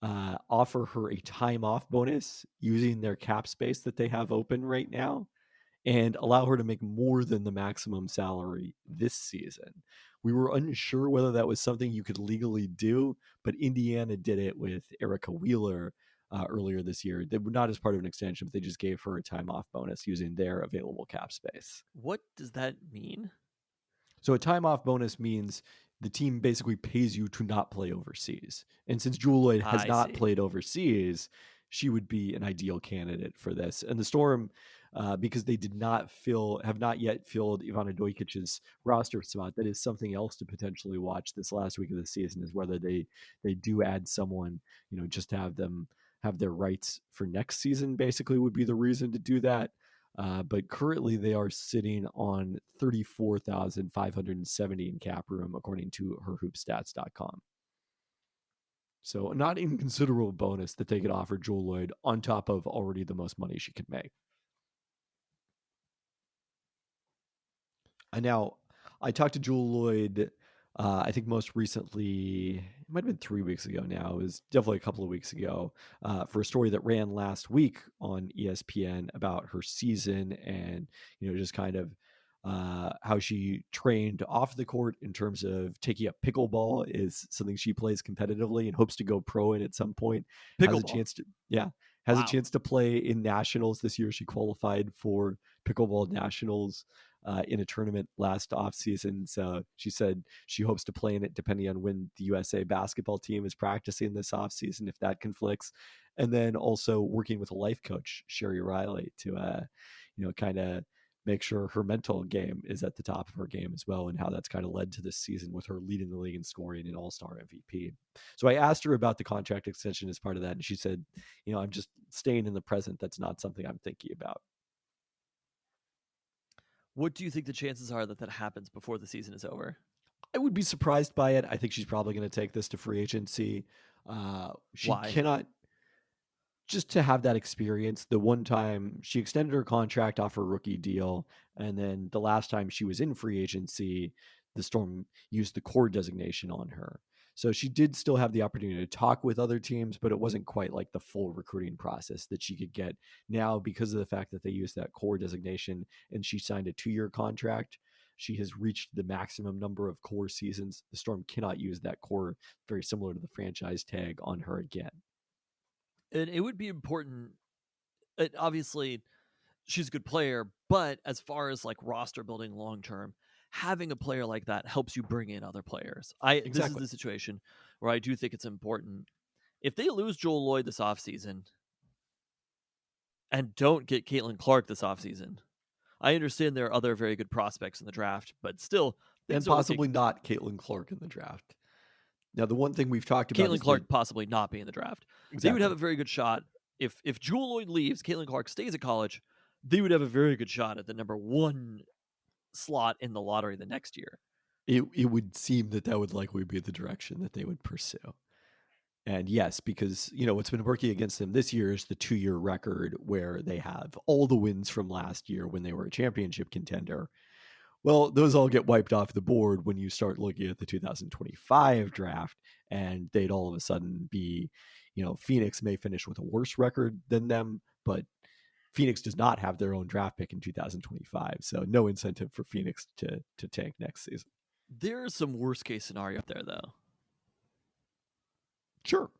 offer her a time off bonus using their cap space that they have open right now, and allow her to make more than the maximum salary this season. We were unsure whether that was something you could legally do, but Indiana did it with Erica Wheeler earlier this year. They were not as part of an extension, but they just gave her a time off bonus using their available cap space. What does that mean? So a time off bonus means the team basically pays you to not play overseas. And since Jewel Lloyd has not played overseas, she would be an ideal candidate for this. And the Storm, because they have not yet filled Ivana Dojkic's roster spot, that is something else to potentially watch this last week of the season, is whether they do add someone, just to have them have their rights for next season, basically would be the reason to do that. But currently they are sitting on 34,570 in cap room, according to herhoopstats.com. So not inconsiderable bonus that they could offer Jewel Lloyd on top of already the most money she could make. And now I talked to Jewel Lloyd, I think most recently, it might have been 3 weeks ago now. It was definitely a couple of weeks ago, for a story that ran last week on ESPN about her season and, just kind of how she trained off the court in terms of taking up pickleball is something she plays competitively and hopes to go pro in at some point. Has a chance to play in nationals this year. She qualified for pickleball nationals in a tournament last offseason. So she said she hopes to play in it depending on when the USA basketball team is practicing this offseason, if that conflicts. and then also working with a life coach, Sherry Riley, to kind of make sure her mental game is at the top of her game as well, and how that's kind of led to this season with her leading the league in scoring and All-Star MVP. So I asked her about the contract extension as part of that, and she said, I'm just staying in the present. That's not something I'm thinking about. What do you think the chances are that happens before the season is over? I would be surprised by it. I think she's probably going to take this to free agency. She Why? cannot, just to have that experience. The one time she extended her contract off her rookie deal, and then the last time she was in free agency, the Storm used the core designation on her. So she did still have the opportunity to talk with other teams, but it wasn't quite like the full recruiting process that she could get now because of the fact that they used that core designation and she signed a 2-year contract. She has reached the maximum number of core seasons. The Storm cannot use that core, very similar to the franchise tag, on her again. And it would be important. Obviously, she's a good player, but as far as like roster building long term, having a player like that helps you bring in other players. This is the situation where I do think it's important. If they lose Joel Lloyd this offseason and don't get Caitlin Clark this offseason, I understand there are other very good prospects in the draft, but still, and possibly not Caitlin Clark in the draft. Now, the one thing we've talked about Caitlin Clark possibly not be in the draft. Exactly. They would have a very good shot. If Jewel Lloyd leaves, Caitlin Clark stays at college, they would have a very good shot at the number 1 slot in the lottery the next year. It would seem that would likely be the direction that they would pursue. And yes, because, what's been working against them this year is the 2-year record where they have all the wins from last year when they were a championship contender. Well, those all get wiped off the board when you start looking at the 2025 draft, and they'd all of a sudden be, Phoenix may finish with a worse record than them, but Phoenix does not have their own draft pick in 2025, so no incentive for Phoenix to tank next season. There's some worst case scenario up there, though. Sure.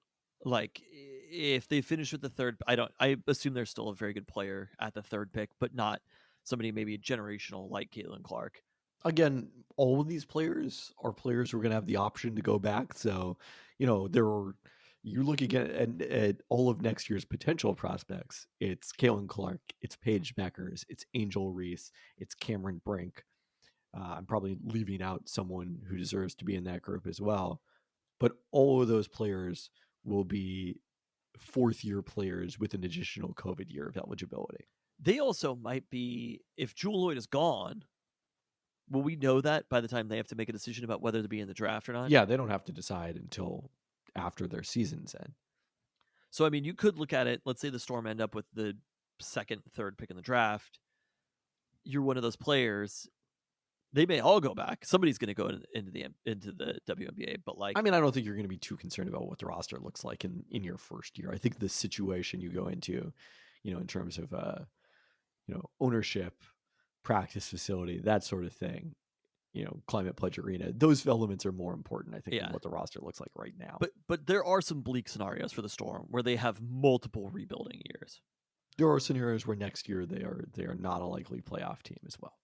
Like if they finish with the third, I assume they're still a very good player at the third pick, but not somebody maybe generational like Caitlin Clark. Again, all of these players are players who are going to have the option to go back. So, you're looking at all of next year's potential prospects. It's Caitlin Clark, it's Paige Beckers, it's Angel Reese, it's Cameron Brink. I'm probably leaving out someone who deserves to be in that group as well. But all of those players will be 4th-year players with an additional COVID year of eligibility. They also might be, if Jewel Lloyd is gone, will we know that by the time they have to make a decision about whether to be in the draft or not? Yeah, they don't have to decide until after their season's end. So, I mean, you could look at it. Let's say the Storm end up with the 2nd, 3rd pick in the draft. You're one of those players. They may all go back. Somebody's going to go into the WNBA, but I don't think you're going to be too concerned about what the roster looks like in your first year. I think the situation you go into, in terms of ownership, practice facility, that sort of thing, Climate Pledge Arena, those elements are more important, I think, than what the roster looks like right now. But there are some bleak scenarios for the Storm where they have multiple rebuilding years. There are scenarios where next year they are not a likely playoff team as well.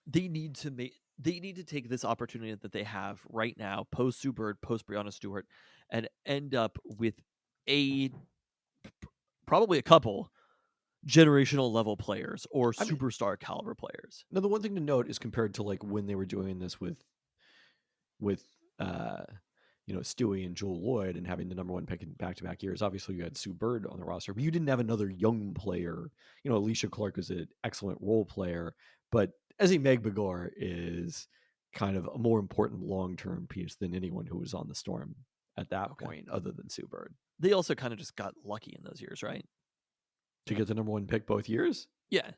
They need to take this opportunity that they have right now, post Sue Bird, post Breanna Stewart, and end up with probably a couple generational level players or superstar caliber players. Now, the one thing to note is compared to when they were doing this with Stewie and Joel Lloyd and having the number 1 pick in back-to-back years. Obviously, you had Sue Bird on the roster, but you didn't have another young player. Alicia Clark was an excellent role player, but Ezzie Megbegor is kind of a more important long-term piece than anyone who was on the Storm at that point, other than Sue Bird. They also kind of just got lucky in those years, right? To get the number 1 pick both years? Yeah.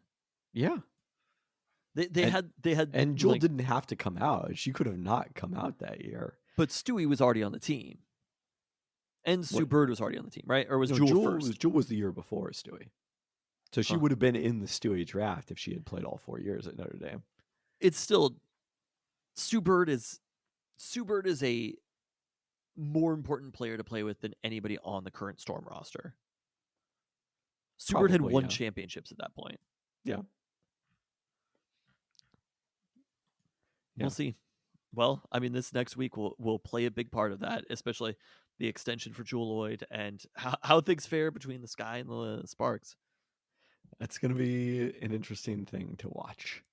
They had and Joel didn't have to come out. She could have not come out that year. But Stewie was already on the team. And Sue Bird was already on the team, right? Or was Jewel first? Jewel was the year before Stewie. So she would have been in the Stewie draft if she had played all 4 years at Notre Dame. It's still Sue Bird is a more important player to play with than anybody on the current Storm roster. Sue Bird had won championships at that point. Yeah. We'll see. Well, I mean, this next week will play a big part of that, especially the extension for Jewel Lloyd, and how things fare between the Sky and the Sparks. That's going to be an interesting thing to watch.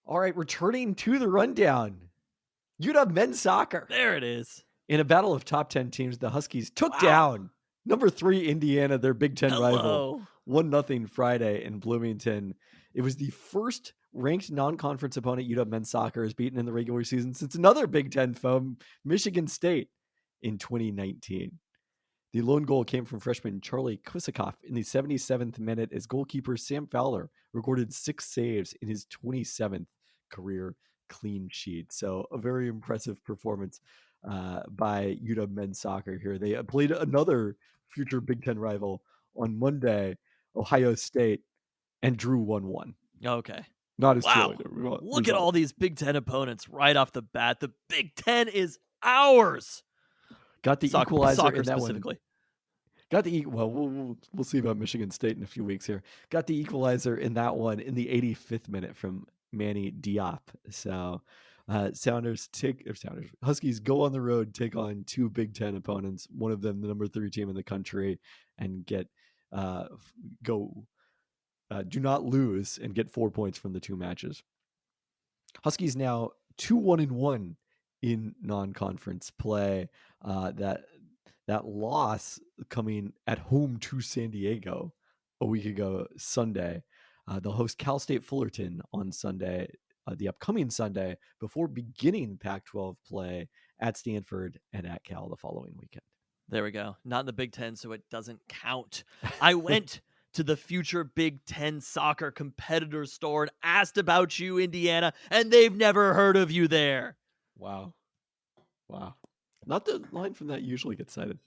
All right, returning to the rundown. UW men's soccer. There it is. In a battle of top 10 teams, the Huskies took Wow. down number 3 Indiana, their Big Ten Hello. rival, 1-0 Friday in Bloomington. It was the first ranked non-conference opponent UW men's soccer has beaten in the regular season since another Big Ten foe, Michigan State, in 2019. The lone goal came from freshman Charlie Kwisikoff in the 77th minute as goalkeeper Sam Fowler recorded 6 saves in his 27th career clean sheet. So a very impressive performance by UW men's soccer here. They played another future Big Ten rival on Monday, Ohio State, and drew 1-1. Okay. Not as wow. result. Look at all these Big Ten opponents right off the bat. The Big Ten is ours. Got the equalizer soccer in that specifically. one. Got the we'll see about Michigan State in a few weeks here. Got the equalizer in that one in the 85th minute from Manny Diop. So Huskies go on the road, take on 2 Big Ten opponents, one of them the number 3 team in the country, and get do not lose and get 4 points from the 2 matches. Huskies now 2-1-1 in non-conference play. That loss coming at home to San Diego a week ago Sunday. They'll host Cal State Fullerton on Sunday, the upcoming Sunday, before beginning Pac-12 play at Stanford and at Cal the following weekend. There we go. Not in the Big Ten, so it doesn't count. I went to the future Big Ten soccer competitor store and asked about you, Indiana, and they've never heard of you there. Wow. Not the line from that usually gets cited.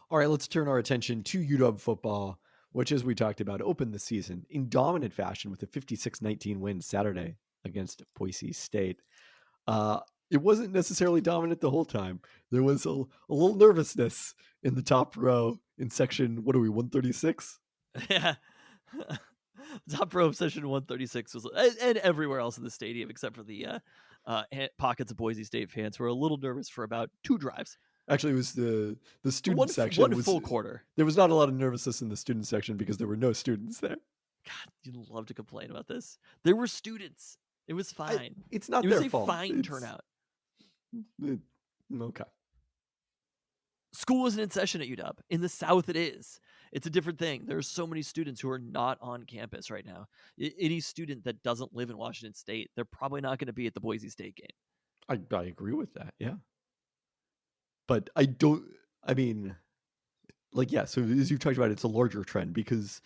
All right, let's turn our attention to UW football, which, as we talked about, opened the season in dominant fashion with a 56-19 win Saturday against Boise State. It wasn't necessarily dominant the whole time. There was a little nervousness in the top row in section, 136? Yeah. Top row of session 136 was, and everywhere else in the stadium except for the pockets of Boise State fans who were a little nervous for about 2 drives. Actually, it was the student section. One full quarter. There was not a lot of nervousness in the student section because there were no students there. God, you'd love to complain about this. There were students. It was fine. It's not it their was a fault. fine turnout. Okay. School isn't in session at UW. In the South, it is. It's a different thing. There's so many students who are not on campus right now. Any student that doesn't live in Washington State, they're probably not going to be at the Boise State game. I agree with that, yeah. But so as you've talked about, it's a larger trend because,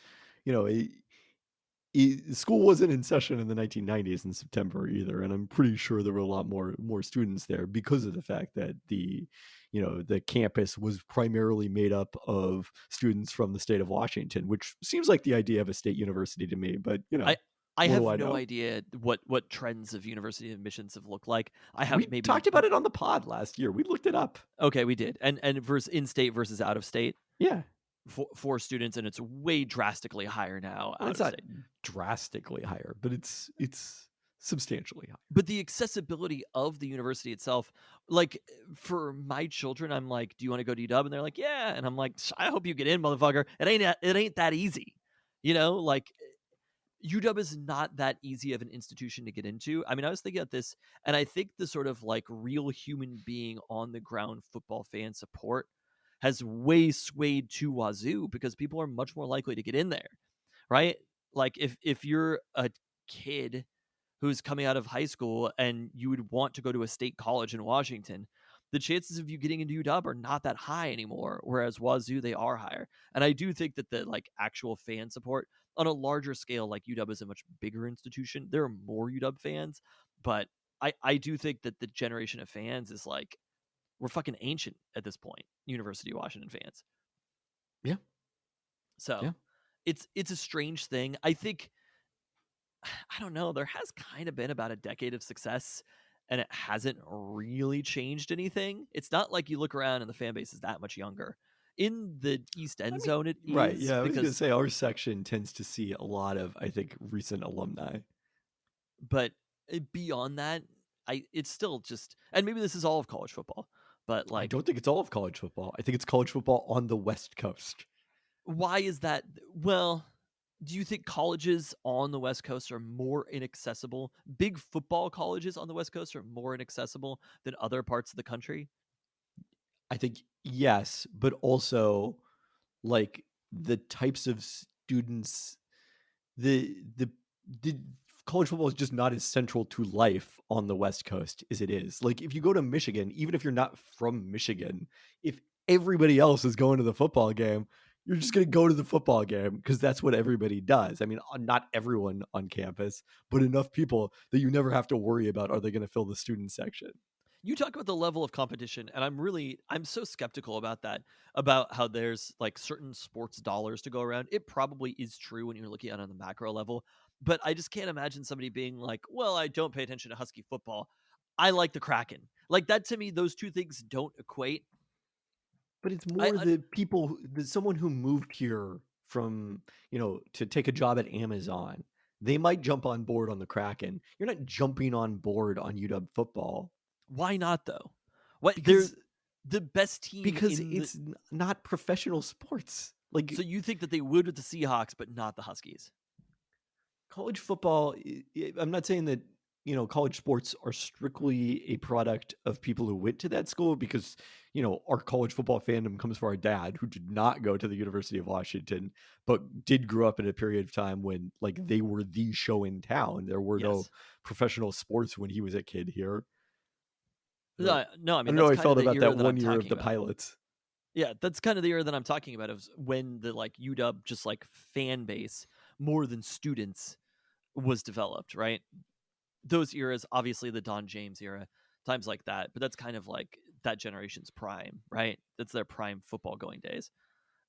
school wasn't in session in the 1990s in September either. And I'm pretty sure there were a lot more students there because of the fact that the campus was primarily made up of students from the state of Washington, which seems like the idea of a state university to me. But, I have no idea what trends of university admissions have looked like. We talked about it on the pod last year. We looked it up. Okay, we did. And versus in-state versus out of state. Yeah. For students, and it's way drastically higher now. Well, it's not drastically higher, but it's substantially higher. But the accessibility of the university itself, like for my children, I'm like, do you want to go to UW? And they're like, yeah. And I'm like, I hope you get in, motherfucker. It ain't that easy. Like UW is not that easy of an institution to get into. I mean, I was thinking about this, and I think the sort of like real human being on the ground football fan support has way swayed to wazoo because people are much more likely to get in there, right? Like if you're a kid who's coming out of high school and you would want to go to a state college in Washington, the chances of you getting into UW are not that high anymore, whereas wazoo, they are higher. And I do think that the like actual fan support on a larger scale, like UW is a much bigger institution. There are more UW fans, but I do think that the generation of fans is like, we're fucking ancient at this point, University of Washington fans. Yeah. So yeah. It's a strange thing. I think, I don't know, there has kind of been about a decade of success and it hasn't really changed anything. It's not like you look around and the fan base is that much younger. In the East End zone, it is. Right, yeah, I was going to say our section tends to see a lot of, I think, recent alumni. But beyond that, it's still just, and maybe this is all of college football, But I like, don't think it's all of college football. I think it's college football on the West Coast. why is that? Well, do you think colleges on the West Coast are more inaccessible? Big football colleges on the West Coast are more inaccessible than other parts of the country? I think yes, but also like the types of students, the college football is just not as central to life on the West Coast as it is. Like if you go to Michigan, even if you're not from Michigan, if everybody else is going to the football game, you're just going to go to the football game because that's what everybody does. I mean, not everyone on campus, but enough people that you never have to worry about are they going to fill the student section. You talk about the level of competition, and I'm so skeptical about that, about how there's like certain sports dollars to go around. It probably is true when you're looking at it on the macro level, but I just can't imagine somebody being like, well, I don't pay attention to Husky football, I like the Kraken. Like that, to me, those two things don't equate. But it's I more the people, someone who moved here from, to take a job at Amazon. They might jump on board on the Kraken. You're not jumping on board on UW football Why not though? What they're because the best team in the. it's not professional sports. Like So you think that they would with the Seahawks, but not the Huskies? college football, I'm not saying that, college sports are strictly a product of people who went to that school because, our college football fandom comes from our dad who did not go to the University of Washington, but did grow up in a period of time when like they were the show in town. There were no Yes. professional sports when he was a kid here. No, I I mean don't know that's how I kind of felt the about era that that I'm 1 year of talking the about. pilots. Yeah, that's kind of the era that I'm talking about, of when the like UW just like fan base more than students was developed, right? Those eras, obviously the Don James era, times like that, but that's kind of like that generation's prime, right? That's their prime football going days.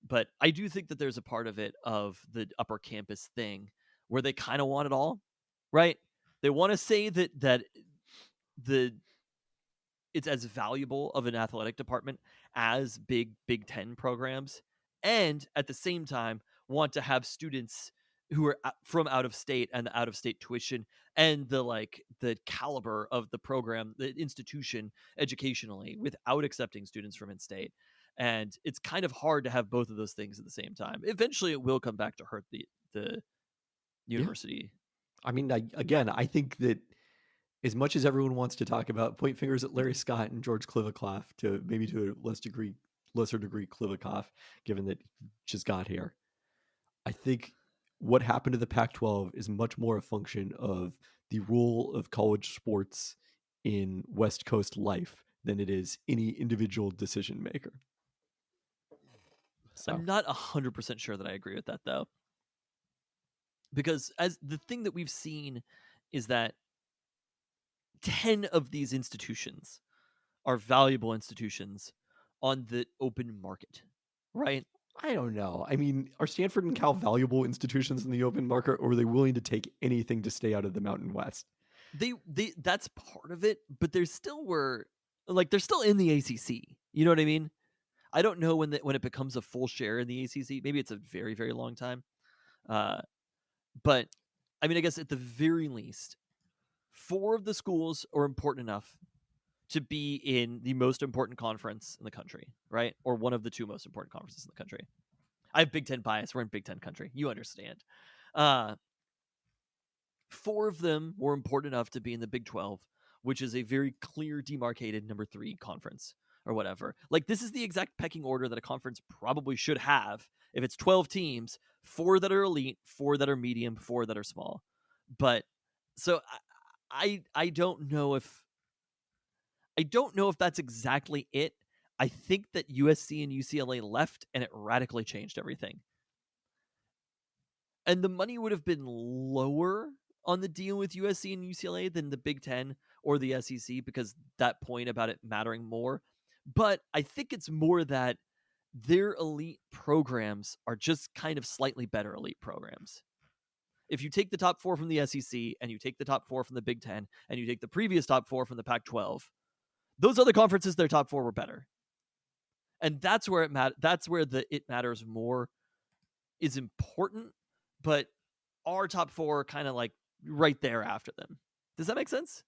But I do think that there's a part of it, of the upper campus thing, where they kind of want it all, right? They want to say that the it's as valuable of an athletic department as Big Ten programs, and at the same time want to have students who are from out of state, and the out of state tuition and the caliber of the program, the institution educationally, without accepting students from in-state. And it's kind of hard to have both of those things at the same time. Eventually it will come back to hurt the Yeah. university. I mean, I think that as much as everyone wants to talk about point fingers at Larry Scott and George Klivikoff, to maybe to a lesser degree Klivikoff, given that he just got here, I think what happened to the Pac-12 is much more a function of the role of college sports in West Coast life than it is any individual decision maker. So I'm not 100% sure that I agree with that, though, because as the thing that we've seen is that 10 of these institutions are valuable institutions on the open market, right? I don't know. I mean, are Stanford and Cal valuable institutions in the open market, or are they willing to take anything to stay out of the Mountain West? They that's part of it, but they're still they're still in the ACC. You know what I mean? I don't know when it becomes a full share in the ACC. Maybe it's a very, very long time. But I mean, I guess at the very least, 4 of the schools are important enough to be in the most important conference in the country, right? Or one of the 2 most important conferences in the country. I have Big Ten bias. We're in Big Ten country. You understand. 4 of them were important enough to be in the Big 12, which is a very clear demarcated number 3 conference or whatever. Like, this is the exact pecking order that a conference probably should have. If it's 12 teams, 4 that are elite, 4 that are medium, 4 that are small. But so I don't know if that's exactly it. I think that USC and UCLA left and it radically changed everything. And the money would have been lower on the deal with USC and UCLA than the Big Ten or the SEC, because that point about it mattering more. But I think it's more that their elite programs are just kind of slightly better elite programs. If you take the top 4 from the SEC and you take the top 4 from the Big Ten and you take the previous top 4 from the Pac-12, those other conferences, their top 4 were better. And that's where that's where the it matters more is important, but our top 4 are kind of like right there after them. Does that make sense?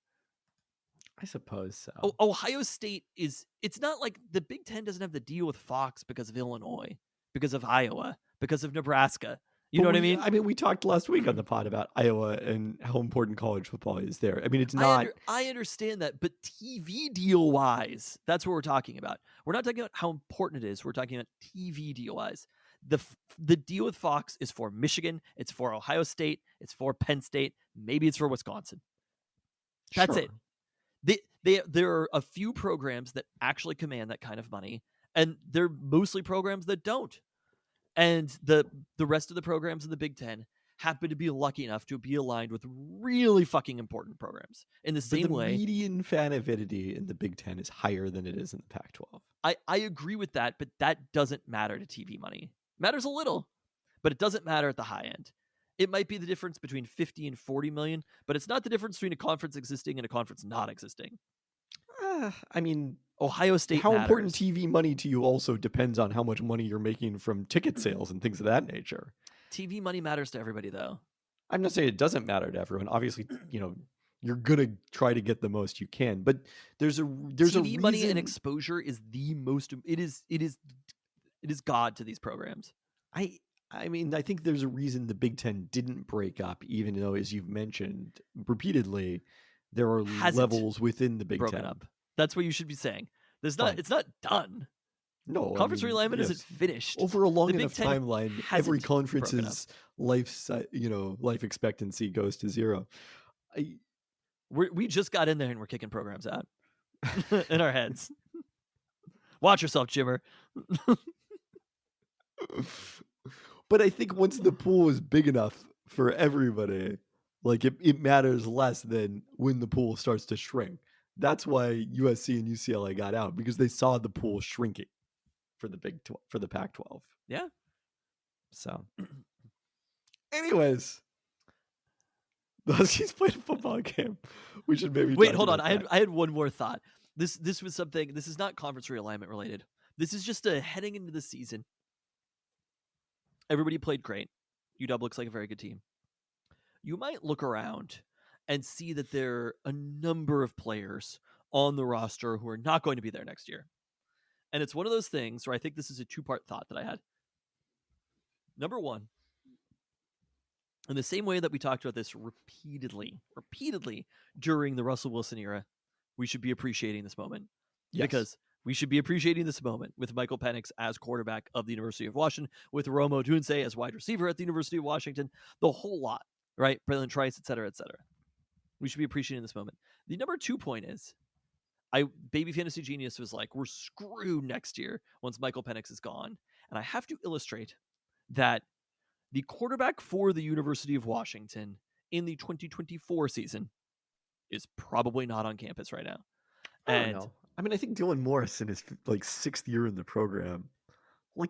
I suppose so. Ohio State it's not like the Big Ten doesn't have the deal with Fox because of Illinois, because of Iowa, because of Nebraska. You know what I mean? I mean, we talked last week on the pod about Iowa and how important college football is there. I mean, it's not. I understand that, but TV deal wise, that's what we're talking about. We're not talking about how important it is. We're talking about TV deal wise. The deal with Fox is for Michigan, it's for Ohio State, it's for Penn State, maybe it's for Wisconsin. That's Sure. it. There are a few programs that actually command that kind of money, and they're mostly programs that don't. And the rest of the programs in the Big Ten happen to be lucky enough to be aligned with really fucking important programs. In the same way, median fan avidity in the Big Ten is higher than it is in the Pac-12. I agree with that, but that doesn't matter to TV money. It matters a little, but it doesn't matter at the high end. It might be the difference between 50 and 40 million, but it's not the difference between a conference existing and a conference not existing. I mean, Ohio State how matters. important TV money to you also depends on how much money you're making from ticket sales and things of that nature. TV money matters to everybody, though. I'm not saying it doesn't matter to everyone. Obviously, you're gonna try to get the most you can, but there's TV a reason... money and exposure is the most. It is God to these programs. I mean, I think there's a reason the Big Ten didn't break up, even though, as you've mentioned repeatedly, there are levels within the Big Ten. Up. That's what you should be saying. It's not done. No, conference realignment isn't finished. Over a long enough timeline, every conference's life expectancy goes to zero. We just got in there and we're kicking programs out in our heads. Watch yourself, Jimmer. But I think once the pool is big enough for everybody, like it matters less than when the pool starts to shrink. That's why USC and UCLA got out, because they saw the pool shrinking for the for the Pac-12. Yeah. So, anyways, the Huskies played a football game. We should maybe wait. Hold on. I had one more thought. This was something. This is not conference realignment related. This is just heading into the season. Everybody played great. UW looks like a very good team. You might look around and see that there are a number of players on the roster who are not going to be there next year. And it's one of those things where I think this is a two-part thought that I had. Number one, in the same way that we talked about this repeatedly during the Russell Wilson era, we should be appreciating this moment. Yes. Because we should be appreciating this moment with Michael Penix as quarterback of the University of Washington, with Rome Odunze as wide receiver at the University of Washington, the whole lot, right? Braylon Trice, et cetera, et cetera. We should be appreciating this moment. The number 2 point is, Baby Fantasy Genius was like, we're screwed next year once Michael Penix is gone. And I have to illustrate that the quarterback for the University of Washington in the 2024 season is probably not on campus right now. I don't know. I mean, I think Dylan Morris in his 6th year in the program,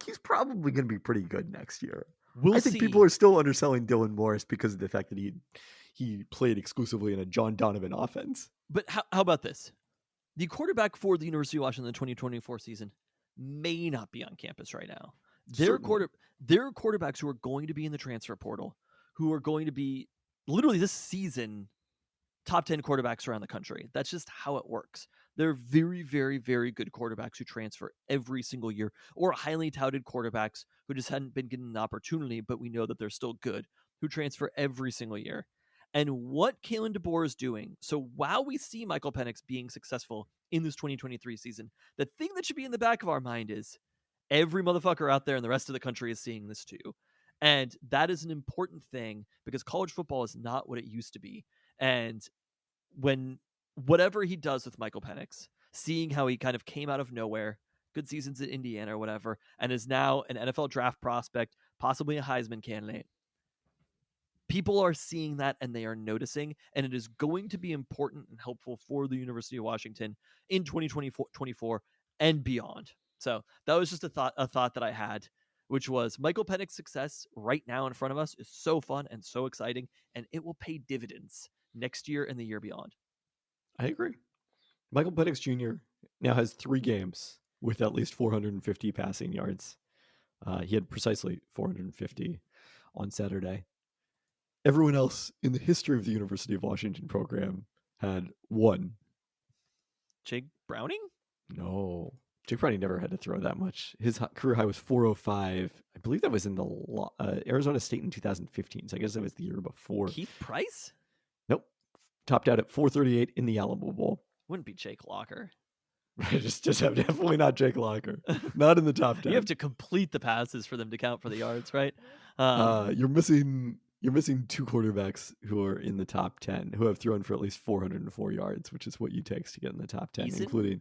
he's probably going to be pretty good next year. I think people are still underselling Dylan Morris because of the fact that he played exclusively in a John Donovan offense. But how about this? The quarterback for the University of Washington in the 2024 season may not be on campus right now. There are quarterbacks who are going to be in the transfer portal, who are going to be literally this season top 10 quarterbacks around the country. That's just how it works. They're very, very, very good quarterbacks who transfer every single year, or highly touted quarterbacks who just hadn't been given an opportunity, but we know that they're still good, who transfer every single year. And what Kalen DeBoer is doing, so while we see Michael Penix being successful in this 2023 season, the thing that should be in the back of our mind is every motherfucker out there in the rest of the country is seeing this too. And that is an important thing, because college football is not what it used to be. And when whatever he does with Michael Penix, seeing how he kind of came out of nowhere, good seasons at Indiana or whatever, and is now an NFL draft prospect, possibly a Heisman candidate, people are seeing that and they are noticing, and it is going to be important and helpful for the University of Washington in 2024 and beyond. So that was just a thought that I had, which was Michael Penix's success right now in front of us is so fun and so exciting, and it will pay dividends next year and the year beyond. I agree. Michael Penix Jr. now has 3 games with at least 450 passing yards. He had precisely 450 on Saturday. Everyone else in the history of the University of Washington program had 1 Jake Browning? No. Jake Browning never had to throw that much. His career high was 405. I believe that was in the Arizona State in 2015. So I guess that was the year before. Keith Price? Nope. Topped out at 438 in the Alamo Bowl. Wouldn't be Jake Locker. just definitely not Jake Locker. Not in the top 10. You have to complete the passes for them to count for the yards, right? You're missing two quarterbacks who are in the top 10 who have thrown for at least 404 yards, which is what you takes to get in the top 10, Eason? including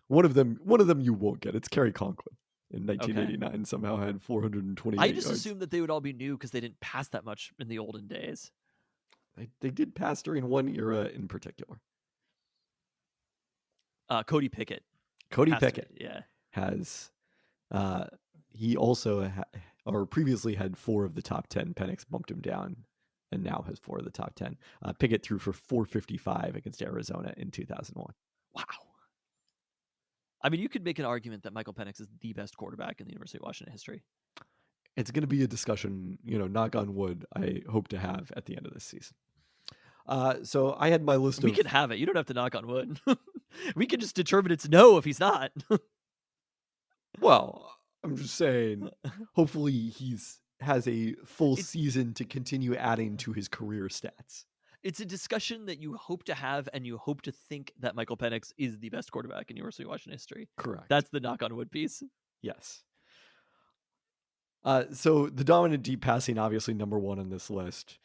one of them you won't get. It's Kerry Conklin in 1989. Somehow had 428 I just yards. assumed that they would all be new because they didn't pass that much in the olden days. They did pass during one era in particular. Cody Pickett. Cody Pickett yeah. has he also or previously had 4 of the top 10. Penix bumped him down and now has 4 of the top 10. Pickett threw for 455 against Arizona in 2001. Wow. I mean, you could make an argument that Michael Penix is the best quarterback in the University of Washington history. It's going to be a discussion, knock on wood, I hope to have at the end of this season. So I had my list We of... could have it. You don't have to knock on wood. We could just determine it's no if he's not. Well, I'm just saying, hopefully he's has a full season to continue adding to his career stats. It's a discussion that you hope to have, and you hope to think that Michael Penix is the best quarterback in University of Washington history. Correct. That's the knock on wood piece. Yes. So the dominant deep passing, obviously number 1 on this list.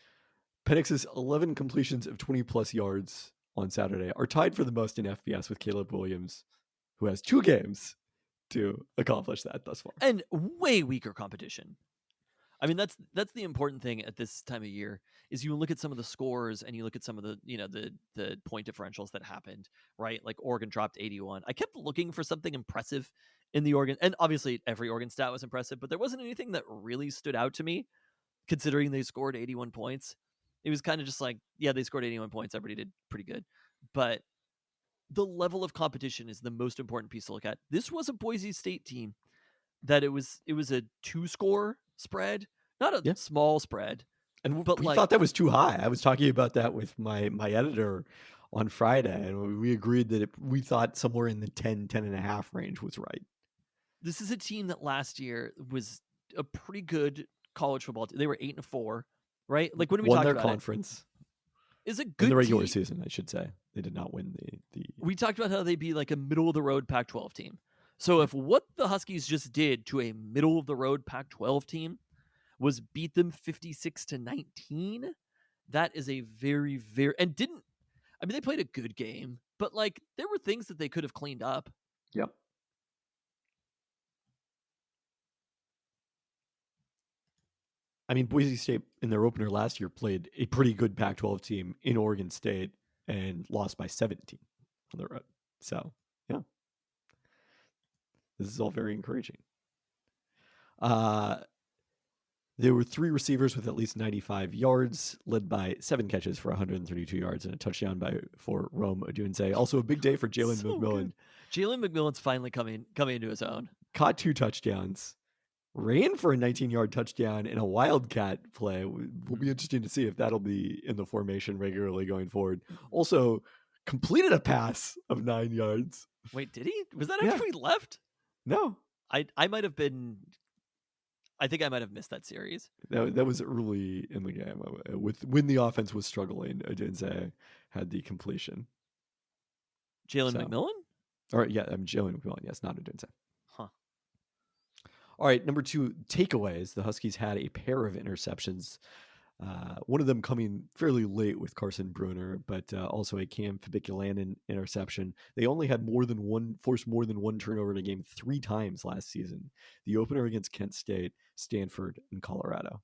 Penix's 11 completions of 20-plus yards on Saturday are tied for the most in FBS with Caleb Williams, who has 2 games to accomplish that thus far. And way weaker competition. I mean, that's the important thing at this time of year is you look at some of the scores and you look at some of the, the point differentials that happened, right? Like Oregon dropped 81. I kept looking for something impressive in the Oregon, and obviously every Oregon stat was impressive, but there wasn't anything that really stood out to me considering they scored 81 points. It was kind of just like, yeah, they scored 81 points. Everybody did pretty good. But the level of competition is the most important piece to look at. This was a Boise State team that it was a 2-score spread, not a small spread. But we thought that was too high. I was talking about that with my editor on Friday, and we agreed that we thought somewhere in the 10.5 range was right. This is a team that last year was a pretty good college football team. They were 8-4, right? Like when we won talked their about conference. Is a good in the regular team. season, I should say. They did not win the. We talked about how they'd be like a middle of the road Pac-12 team. So if what the Huskies just did to a middle of the road Pac-12 team was beat them 56-19, that is a very, very, and didn't, I mean, they played a good game, but like there were things that they could have cleaned up. Yep. I mean, Boise State in their opener last year played a pretty good Pac-12 team in Oregon State and lost by 17 on the road. So, yeah. This is all very encouraging. There were 3 receivers with at least 95 yards, led by 7 catches for 132 yards and a touchdown for Rome Odunze. Also a big day for Jalen McMillan. Jalen McMillan's finally coming into his own. Caught 2 touchdowns. Ran for a 19-yard touchdown in a Wildcat play. Will be interesting to see if that'll be in the formation regularly going forward. Also, completed a pass of 9 yards. Wait, did he? Was that after we left? No. I might have been... I think I might have missed that series. That was early in the game. When the offense was struggling, Odunze had the completion. Jalen McMillan? Jalen McMillan, yes, not Odunze. Huh. All right, number 2, takeaways. The Huskies had a pair of interceptions. One of them coming fairly late with Carson Bruner, but also a Cam Fabiculanan interception. They only had forced more than one turnover in a game 3 times last season. The opener against Kent State, Stanford, and Colorado.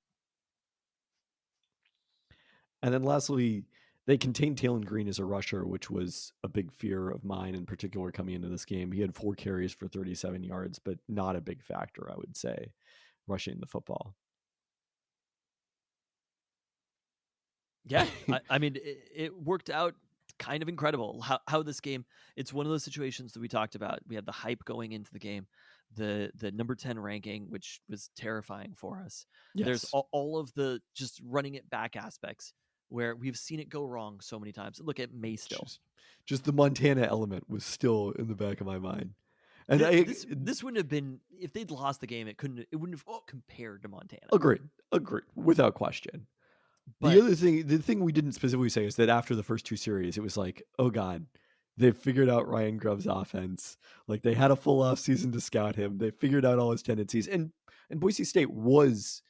And then lastly, they contained Taylon Green as a rusher, which was a big fear of mine in particular coming into this game. He had 4 carries for 37 yards, but not a big factor, I would say, rushing the football. Yeah, I mean, it worked out kind of incredible how this game, it's one of those situations that we talked about. We had the hype going into the game, the number 10 ranking, which was terrifying for us. Yes. There's all of the just running it back aspects. where we've seen it go wrong so many times. Look at May still. Just the Montana element was still in the back of my mind. And this wouldn't have been, if they'd lost the game, it wouldn't have compared to Montana. Agreed, without question. But the thing we didn't specifically say is that after the first two series, it was like, oh God, they figured out Ryan Grubb's offense. Like they had a full off season to scout him. They figured out all his tendencies, and Boise State was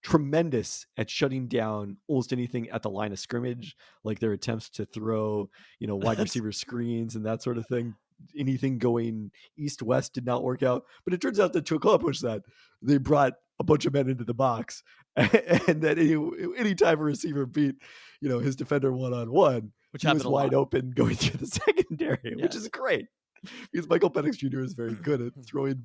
tremendous at shutting down almost anything at the line of scrimmage, like their attempts to throw, wide receiver screens and that sort of thing. Anything going east-west did not work out. But it turns out that to accomplish that, they brought a bunch of men into the box, and that any time a receiver beat, his defender one-on-one, which he was wide open going through the secondary, which is great. Because Michael Penix Jr. is very good at throwing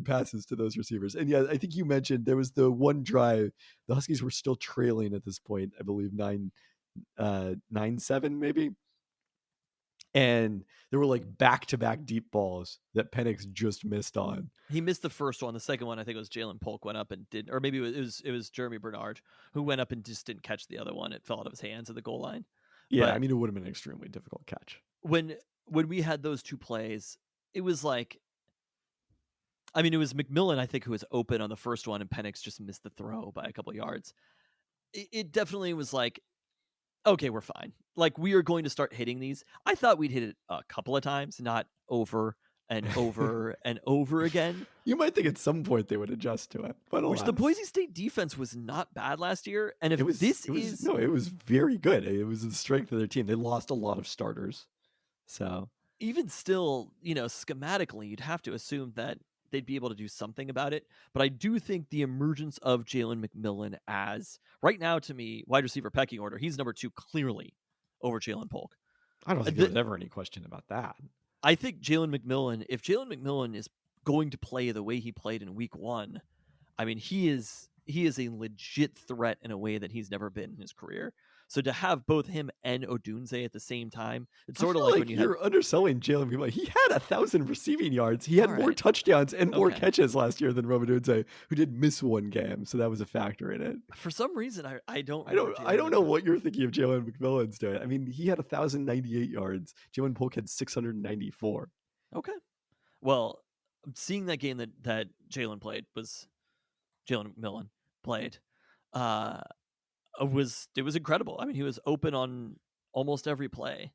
passes to those receivers. And yeah, I think you mentioned there was the one drive. The Huskies were still trailing at this point, I believe 9-7 maybe. And there were like back-to-back deep balls that Penix just missed on. He missed the first one. The second one, I think it was Jalen Polk went up and did, or maybe it was Jeremy Bernard who went up and just didn't catch the other one. It fell out of his hands at the goal line. Yeah, but I mean, it would have been an extremely difficult catch. When we had those two plays, it was like, I mean, it was McMillan, I think, who was open on the first one, and Penix just missed the throw by a couple yards. It definitely was like, okay, we're fine. Like, we are going to start hitting these. I thought we'd hit it a couple of times, not over and over and over again. You might think at some point they would adjust to it, but which the Boise State defense was not bad last year. And if it was very good. It was the strength of their team. They lost a lot of starters. So even still, schematically, you'd have to assume that they'd be able to do something about it. But I do think the emergence of Jalen McMillan as, right now, to me, wide receiver pecking order, he's number 2 clearly over Jalen Polk. I don't think there's ever any question about that. I think if Jalen McMillan is going to play the way he played in week 1, I mean, he is a legit threat in a way that he's never been in his career. So to have both him and Odunze at the same time, it's sort of like when you're underselling Jalen McMillan. He had 1,000 receiving yards. He had more touchdowns and more catches last year than Rome Odunze, who did miss one game. So that was a factor in it. For some reason, I don't know what you're thinking of Jalen McMillan's doing. I mean, he had 1,098 yards. Jalen Polk had 694. Okay. Well, seeing that game that Jalen McMillan played, it was incredible. I mean, he was open on almost every play,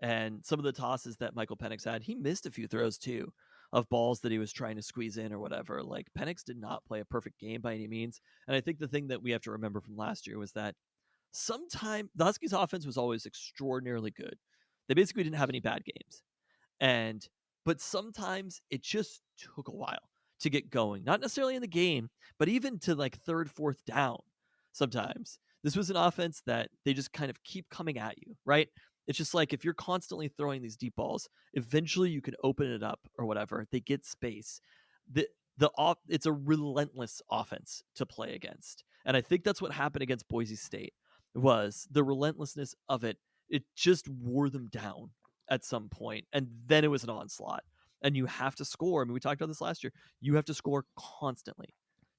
and some of the tosses that Michael Penix had, he missed a few throws too of balls that he was trying to squeeze in or whatever. Like, Penix did not play a perfect game by any means. And I think the thing that we have to remember from last year was that sometime the Huskies offense was always extraordinarily good. They basically didn't have any bad games. But sometimes it just took a while to get going, not necessarily in the game, but even to like 3rd, 4th down. Sometimes this was an offense that they just kind of keep coming at you, right? It's just like, if you're constantly throwing these deep balls, eventually you can open it up or whatever. They get space. It's a relentless offense to play against. And I think that's what happened against Boise State, was the relentlessness of it. It just wore them down at some point, and then it was an onslaught. And you have to score. I mean, we talked about this last year. You have to score constantly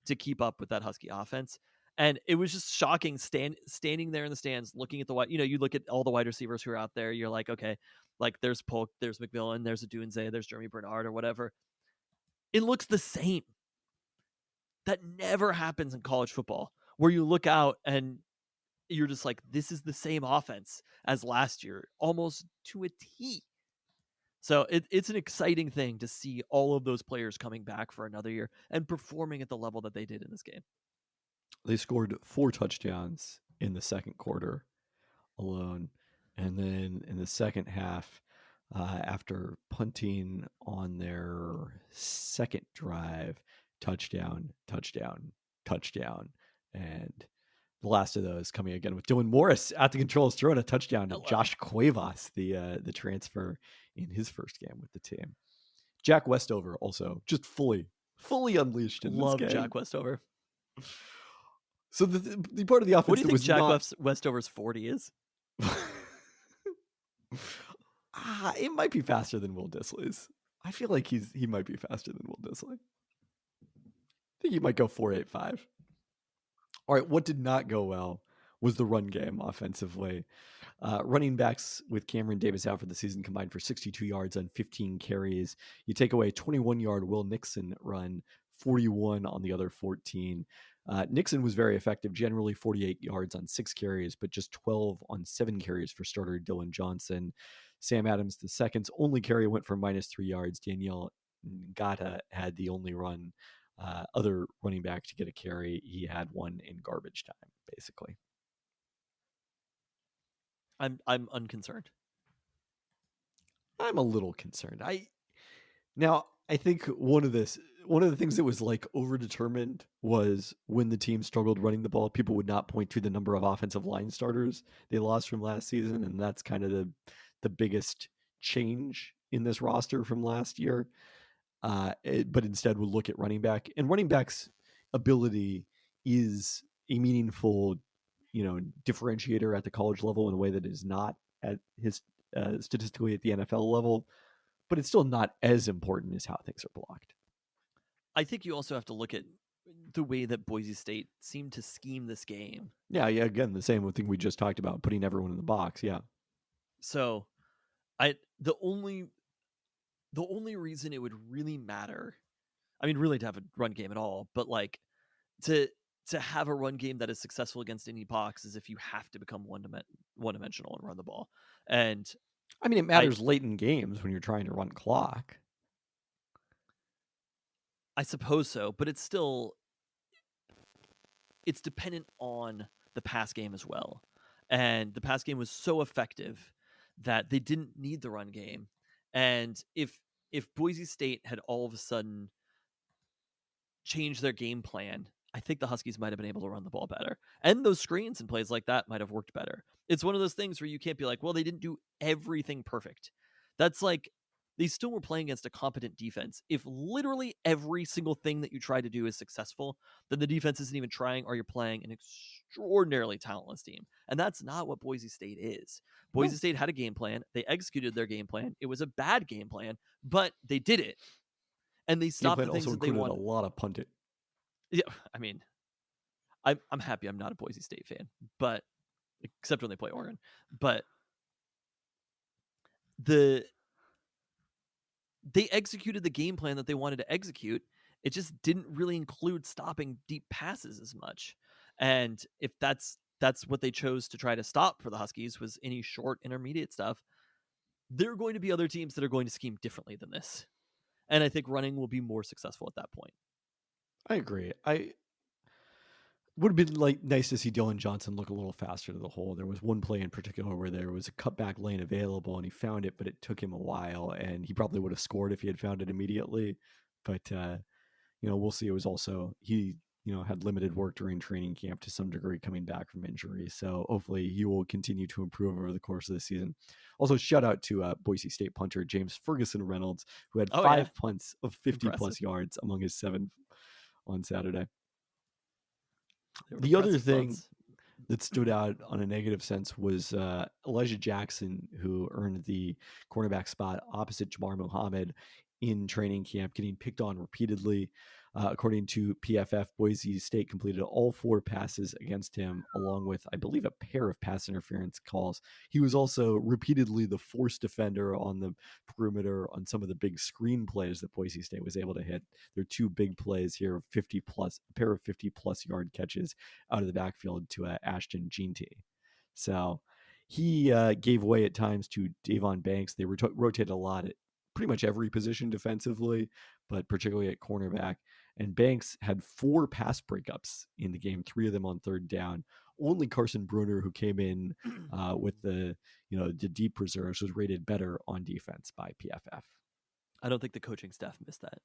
to keep up with that Husky offense. And it was just shocking standing there in the stands, looking at the wide, you look at all the wide receivers who are out there. You're like, okay, like there's Polk, there's McMillan, there's Odunze, there's Jeremy Bernard or whatever. It looks the same. That never happens in college football, where you look out and you're just like, this is the same offense as last year, almost to a T. So it's an exciting thing to see all of those players coming back for another year and performing at the level that they did in this game. They scored 4 touchdowns in the second quarter alone. And then in the second half, after punting on their second drive, touchdown. And the last of those coming again with Dylan Morris at the controls, throwing a touchdown to Josh Cuevas, the transfer in his first game with the team. Jack Westover also just fully unleashed in this game. Love Jack Westover. So the part of the offense, what do you think Jack Westover's 40 is? It might be faster than Will Dissly's. I feel like he might be faster than Will Dissly. I think he might go 4.85. All right, what did not go well was the run game offensively. Running backs with Cameron Davis out for the season combined for 62 yards on 15 carries. You take away a 21-yard Will Nixon run, 41 on the other 14. Nixon was very effective, generally 48 yards on 6 carries, but just 12 on 7 carries for starter Dylan Johnson. Sam Adams, the second's only carry, went for -3 yards. Daniel Ngata had the only other running back to get a carry. He had one in garbage time, basically. I'm unconcerned. I'm a little concerned. I think one of the things that was like overdetermined was when the team struggled running the ball, people would not point to the number of offensive line starters they lost from last season, and that's kind of the biggest change in this roster from last year. But instead would look at running back, and running back's ability is a meaningful, differentiator at the college level in a way that is not at his statistically at the NFL level, but it's still not as important as how things are blocked. I think you also have to look at the way that Boise State seemed to scheme this game. Yeah. Again, the same thing we just talked about, putting everyone in the box. Yeah. So, the only reason it would really matter, I mean, really to have a run game at all, but like to have a run game that is successful against any box is if you have to become one-dimensional and run the ball. And I mean, it matters late in games when you're trying to run clock. I suppose so, but it's dependent on the pass game as well. And the pass game was so effective that they didn't need the run game. And if Boise State had all of a sudden changed their game plan, I think the Huskies might have been able to run the ball better. And those screens and plays like that might have worked better. It's one of those things where you can't be like, well, they didn't do everything perfect. That's like, they still were playing against a competent defense. If literally every single thing that you try to do is successful, then the defense isn't even trying, or you're playing an extraordinarily talentless team. And that's not what Boise State is. Boise State had a game plan. They executed their game plan. It was a bad game plan, but they did it. And they stopped the things that they wanted. A lot of punting. Yeah, I mean, I'm happy I'm not a Boise State fan, but except when they play Oregon. But they executed the game plan that they wanted to execute. It just didn't really include stopping deep passes as much. And if that's what they chose to try to stop for the Huskies, was any short intermediate stuff, there are going to be other teams that are going to scheme differently than this. And I think running will be more successful at that point. I agree. I would have been nice to see Dylan Johnson look a little faster to the hole. There was one play in particular where there was a cutback lane available and he found it, but it took him a while, and he probably would have scored if he had found it immediately. But we'll see. It was also he had limited work during training camp to some degree coming back from injury. So hopefully he will continue to improve over the course of the season. Also, shout out to Boise State punter James Ferguson Reynolds, who had 5 punts of 50-plus yards among his 7 on Saturday. The other thing that stood out on a negative sense was Elijah Jackson, who earned the cornerback spot opposite Jamar Muhammad in training camp, getting picked on repeatedly. According to PFF, Boise State completed all 4 passes against him, along with, I believe, a pair of pass interference calls. He was also repeatedly the force defender on the perimeter on some of the big screen plays that Boise State was able to hit. There are 2 big plays here, a pair of 50-plus yard catches out of the backfield to Ashton Jeanty. So he gave way at times to Davon Banks. They rotated a lot at pretty much every position defensively, but particularly at cornerback. And Banks had 4 pass breakups in the game, 3 of them on third down. Only Carson Bruner, who came in with the deep reserves, was rated better on defense by PFF. I don't think the coaching staff missed that.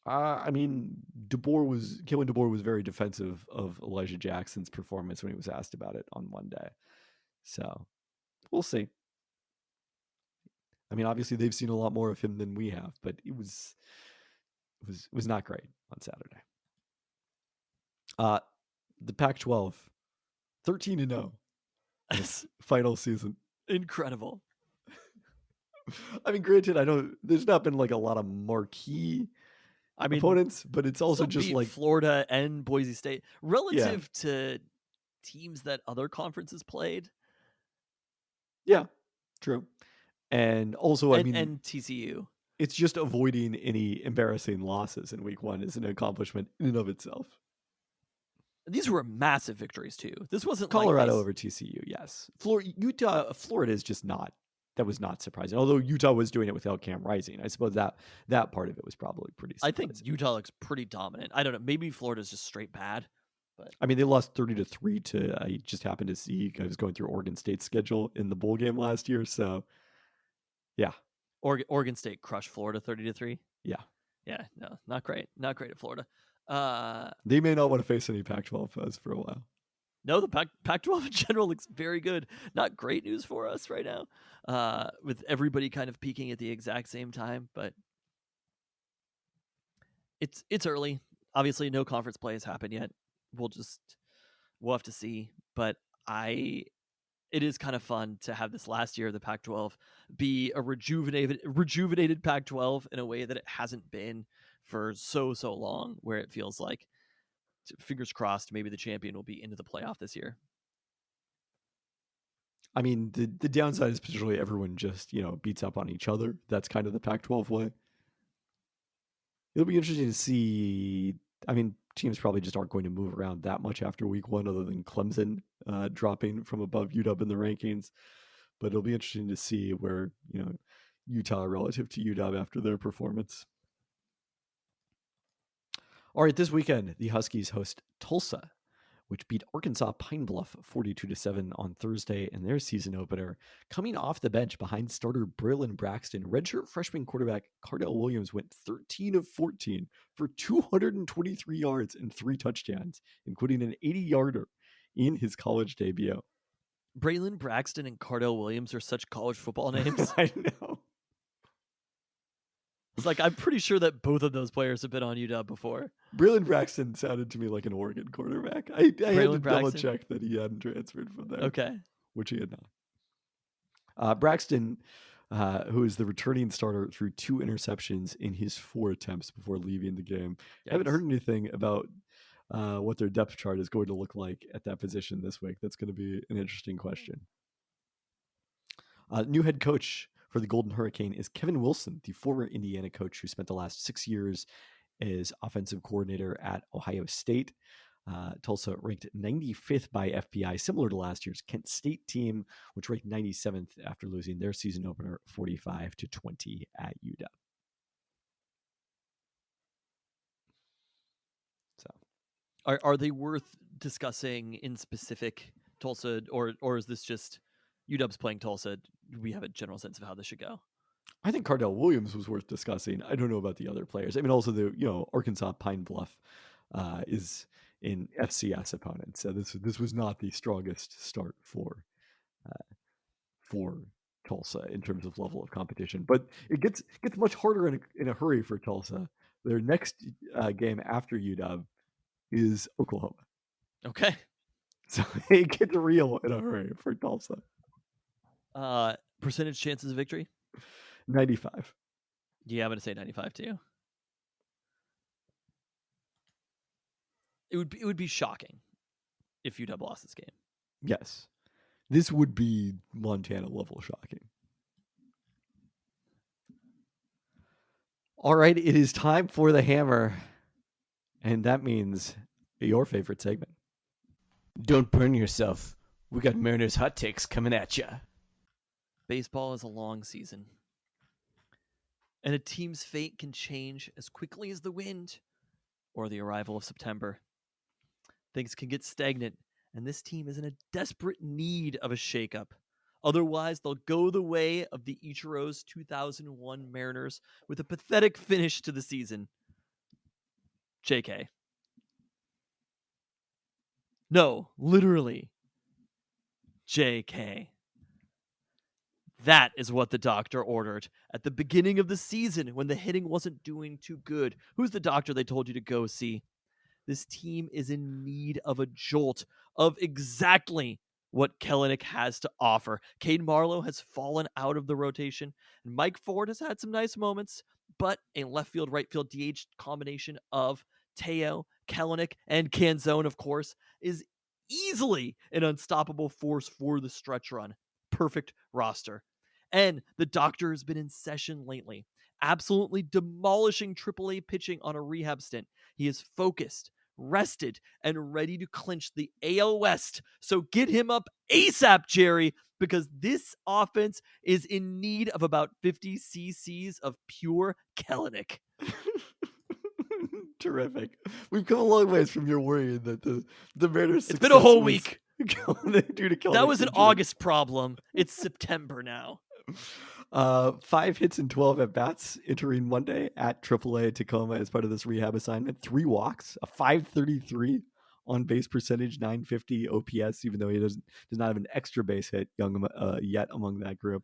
I mean, Kalen DeBoer was very defensive of Elijah Jackson's performance when he was asked about it on Monday. So we'll see. I mean, obviously they've seen a lot more of him than we have, but it was not great on Saturday. The Pac-12, 13-0 final season. Incredible. I mean, granted, there's not been like a lot of marquee opponents, but it's also just like Florida and Boise State relative to teams that other conferences played. Yeah, true. And also, and TCU. It's just avoiding any embarrassing losses in week 1 is an accomplishment in and of itself. These were massive victories too. This wasn't Colorado like over TCU, yes. Florida is just not. That was not surprising. Although Utah was doing it without Cam Rising, I suppose that part of it was probably pretty surprising. I think Utah looks pretty dominant. I don't know. Maybe Florida's just straight bad. But they lost 30-3 to. I just happened to see. I was going through Oregon State's schedule in the bowl game last year, so yeah. Oregon State crushed Florida 30-3. Yeah. Yeah. No, not great. Not great at Florida. They may not want to face any Pac-12 foes for a while. No, the Pac-12 in general looks very good. Not great news for us right now, with everybody kind of peaking at the exact same time. But it's early. Obviously, no conference play has happened yet. We'll have to see. But it is kind of fun to have this last year of the Pac-12 be a rejuvenated Pac-12 in a way that it hasn't been for so long, where it feels like, fingers crossed, maybe the champion will be into the playoff this year. I mean, the downside is potentially everyone just, beats up on each other. That's kind of the Pac-12 way. It'll be interesting to see. I mean, teams probably just aren't going to move around that much after week 1 other than Clemson dropping from above UW in the rankings. But it'll be interesting to see where, Utah relative to UW after their performance. All right, this weekend, the Huskies host Tulsa, which beat Arkansas Pine Bluff 42-7 on Thursday in their season opener. Coming off the bench behind starter Braylon Braxton, redshirt freshman quarterback Cardell Williams went 13 of 14 for 223 yards and 3 touchdowns, including an 80-yarder in his college debut. Braylon Braxton and Cardell Williams are such college football names. I know. It's like, I'm pretty sure that both of those players have been on UW before. Braylon Braxton sounded to me like an Oregon quarterback. I had to double check that he hadn't transferred from there. Okay. Which he had not. Braxton, who is the returning starter, threw 2 interceptions in his 4 attempts before leaving the game. Yikes. I haven't heard anything about what their depth chart is going to look like at that position this week. That's going to be an interesting question. New head coach for the Golden Hurricane is Kevin Wilson, the former Indiana coach who spent the last 6 years as offensive coordinator at Ohio State. Tulsa ranked 95th by FPI, similar to last year's Kent State team, which ranked 97th after losing their season opener 45-20 at UW. So, are they worth discussing in specific, Tulsa, or is this just UW's playing Tulsa? Do we have a general sense of how this should go? I think Cardell Williams was worth discussing. I don't know about the other players. I mean, also the Arkansas Pine Bluff is in FCS opponent, so this was not the strongest start for Tulsa in terms of level of competition. But it gets much harder in a hurry for Tulsa. Their next game after UW is Oklahoma. Okay, so it gets real in a hurry for Tulsa. Percentage chances of victory? 95. Yeah, I'm going to say 95 too. It would be shocking if UW lost this game. Yes. This would be Montana level shocking. All right, it is time for the hammer. And that means your favorite segment. Don't burn yourself. We got Mariners hot takes coming at ya. Baseball is a long season. And a team's fate can change as quickly as the wind or the arrival of September. Things can get stagnant, and this team is in a desperate need of a shakeup. Otherwise, they'll go the way of the Ichiro's 2001 Mariners with a pathetic finish to the season. JK. No, literally. JK. That is what the doctor ordered at the beginning of the season when the hitting wasn't doing too good. Who's the doctor they told you to go see? This team is in need of a jolt of exactly what Kelenic has to offer. Cade Marlowe has fallen out of the rotation, and Mike Ford has had some nice moments, but a left field, right field DH combination of Teo, Kelenic, and Canzone, of course, is easily an unstoppable force for the stretch run. Perfect roster. And the doctor has been in session lately, absolutely demolishing AAA pitching on a rehab stint. He is focused, rested, and ready to clinch the AL West. So get him up ASAP, Jerry, because this offense is in need of about 50 cc's of pure Kellenic. Terrific. We've come a long ways from your worry that the Mariners' It's been a whole success was week. due to Kellenic That was an injury. August problem. It's September now. 5 hits and 12 at bats entering Monday at AAA Tacoma as part of this rehab assignment. 3 walks, a 533 on base percentage, 950 OPS, even though he does not have an extra base hit yet among that group.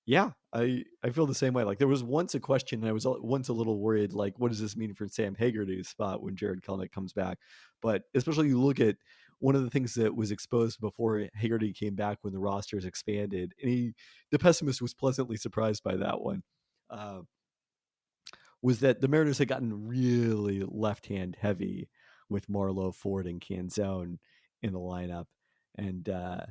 Yeah, I feel the same way. Like there was once a question, and I was once a little worried, like, what does this mean for Sam Haggerty's spot when Jared Kelenic comes back? But especially you look at one of the things that was exposed before Haggerty came back when the rosters expanded, and the pessimist was pleasantly surprised by that one, was that the Mariners had gotten really left-hand heavy with Marlowe, Ford, and Canzone in the lineup. And, the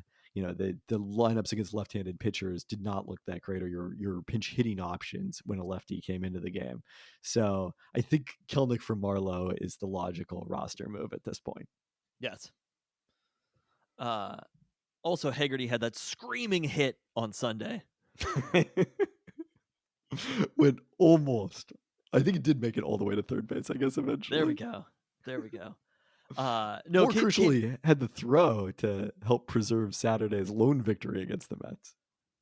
lineups against left-handed pitchers did not look that great, or your pinch hitting options when a lefty came into the game. So I think Kelenic for Marlowe is the logical roster move at this point. Yes. Also, Haggerty had that screaming hit on Sunday. When almost, I think it did make it all the way to third base, I guess, eventually. There we go. No, more crucially, had the throw to help preserve Saturday's lone victory against the Mets.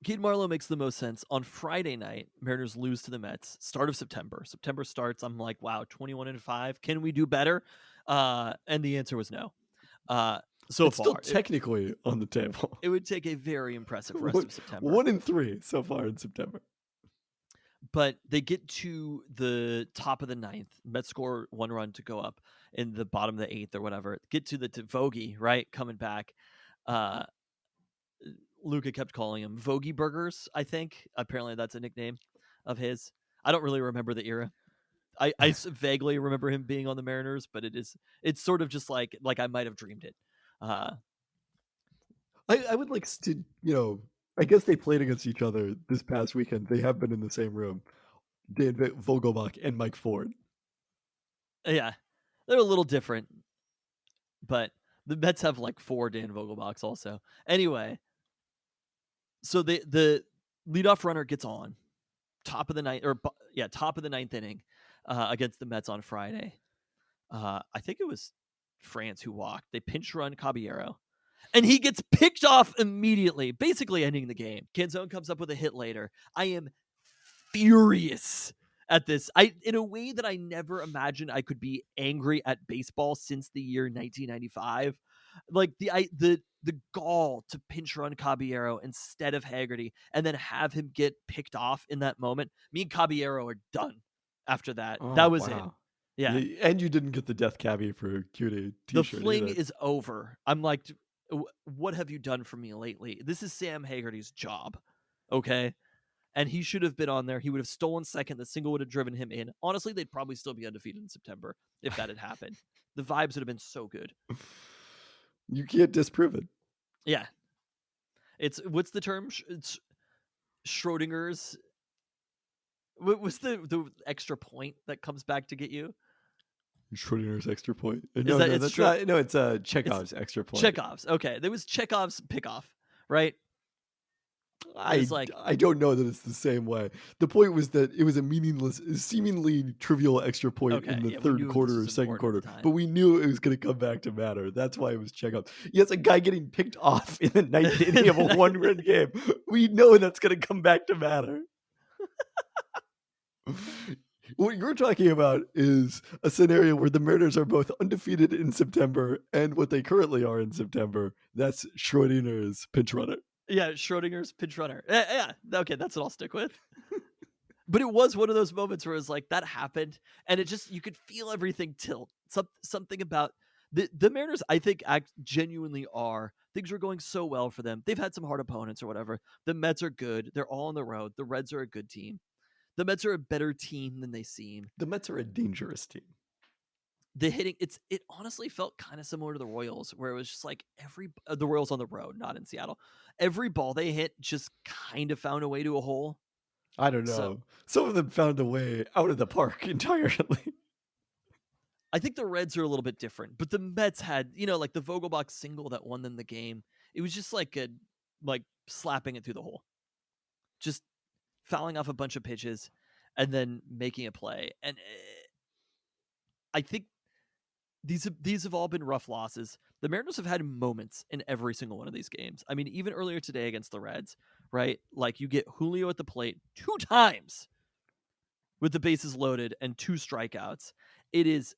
Keaton Marlowe makes the most sense. On Friday night, Mariners lose to the Mets. Start of September. September starts. I'm like, wow, 21-5. Can we do better? And the answer was no. So it's far, still technically on the table. It would take a very impressive rest of September. 1-3 so far in September. But they get to the top of the ninth. Mets score 1 run to go up in the bottom of the 8th or whatever. Get to Vogie, right? Coming back. Luca kept calling him Vogie Burgers, I think. Apparently that's a nickname of his. I don't really remember the era. I vaguely remember him being on the Mariners, but it's sort of just like I might have dreamed it. I would like to, I guess they played against each other this past weekend. They have been in the same room. Dan Vogelbach and Mike Ford. Yeah, they're a little different, but the Mets have like 4 Dan Vogelbachs also. Anyway, so the leadoff runner gets on top of the ninth inning against the Mets on Friday. I think it was France who walked. They pinch run Caballero, and he gets picked off immediately, basically ending the game. Canzone comes up with a hit later. I am furious at this. In a way that I never imagined I could be angry at baseball since the year 1995. Like the gall to pinch run Caballero instead of Haggerty, and then have him get picked off in that moment. Me and Caballero are done after that. That was it. Yeah. And you didn't get the Death Cabbie for Cutie t-shirt. The fling either. is over. I'm like, what have you done for me lately? This is Sam Haggerty's job. Okay. And he should have been on there. He would have stolen second. The single would have driven him in. Honestly, they'd probably still be undefeated in September if that had happened. The vibes would have been so good. You can't disprove it. Yeah. What's the term? It's Schrodinger's. What was the extra point that comes back to get you? Schrodinger's extra point. It's Chekhov's extra point. Chekhov's. Okay. There was Chekhov's pickoff, right? I don't know that it's the same way. The point was that it was a meaningless, seemingly trivial extra point in the third quarter or second quarter, but we knew it was going to come back to matter. That's why it was Chekhov. Yes, a guy getting picked off in the ninth inning of a 1-run game. We know that's going to come back to matter. What you're talking about is a scenario where the Mariners are both undefeated in September and what they currently are in September. That's Schrodinger's pinch runner. Yeah, Schrodinger's pinch runner. Yeah, okay, that's what I'll stick with. But it was one of those moments where it was like, that happened, and it just, you could feel everything tilt. Something about the Mariners, I think, genuinely are. Things were going so well for them. They've had some hard opponents or whatever. The Mets are good. They're all on the road. The Reds are a good team. The Mets are a better team than they seem. The Mets are a dangerous team. the hitting, it honestly felt kind of similar to the Royals, where it was just like the Royals on the road, not in Seattle. Every ball they hit just kind of found a way to a hole. I don't So know. Some of them found a way out of the park entirely. I think the Reds are a little bit different, but the Mets had, like the Vogelbach single that won them the game. It was just like slapping it through the hole, just fouling off a bunch of pitches and then making a play. And I think these have all been rough losses. The Mariners have had moments in every single one of these games. I mean, even earlier today against the Reds, right? Like you get Julio at the plate 2 times with the bases loaded and 2 strikeouts. It is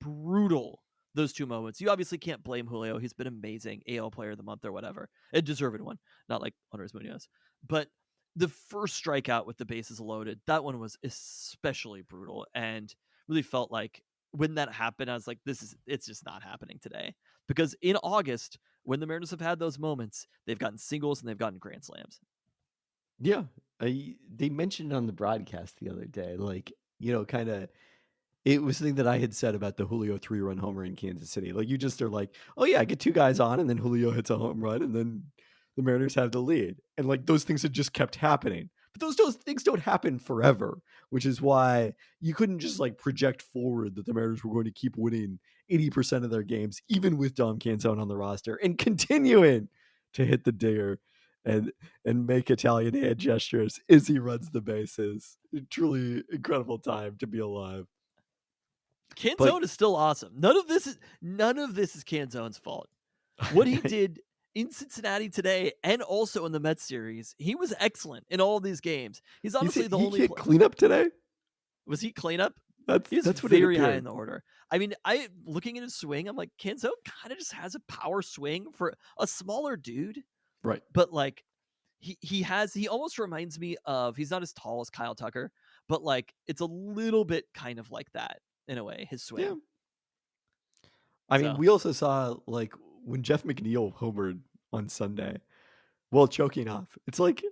brutal, those 2 moments. You obviously can't blame Julio. He's been amazing, AL player of the month or whatever. A deserved one, not like Andres Munoz. But the first strikeout with the bases loaded, that one was especially brutal and really felt like when that happened, I was like, it's just not happening today. Because in August, when the Mariners have had those moments, they've gotten singles and they've gotten grand slams. Yeah. They mentioned on the broadcast the other day, like, kind of, it was something that I had said about the Julio 3-run homer in Kansas City. Like, you just are like, oh yeah, get 2 guys on, and then Julio hits a home run, and then the Mariners have the lead. And like those things had just kept happening. But those things don't happen forever, which is why you couldn't just like project forward that the Mariners were going to keep winning 80% of their games, even with Dom Canzone on the roster, and continuing to hit the digger and make Italian hand gestures as he runs the bases. Truly incredible time to be alive. Canzone is still awesome. None of this is Canzone's fault. What he did in Cincinnati today and also in the Mets series, he was excellent in all these games. He's honestly the only cleanup today. Was he cleanup? That's what very high in the order. I mean, looking at his swing, I'm like, Canzone kind of just has a power swing for a smaller dude, right? But like, he almost reminds me of, he's not as tall as Kyle Tucker, but like it's a little bit kind of like that in a way, his swing. Yeah. I mean, we also saw like when Jeff McNeil homered on Sunday while choking off. It's like,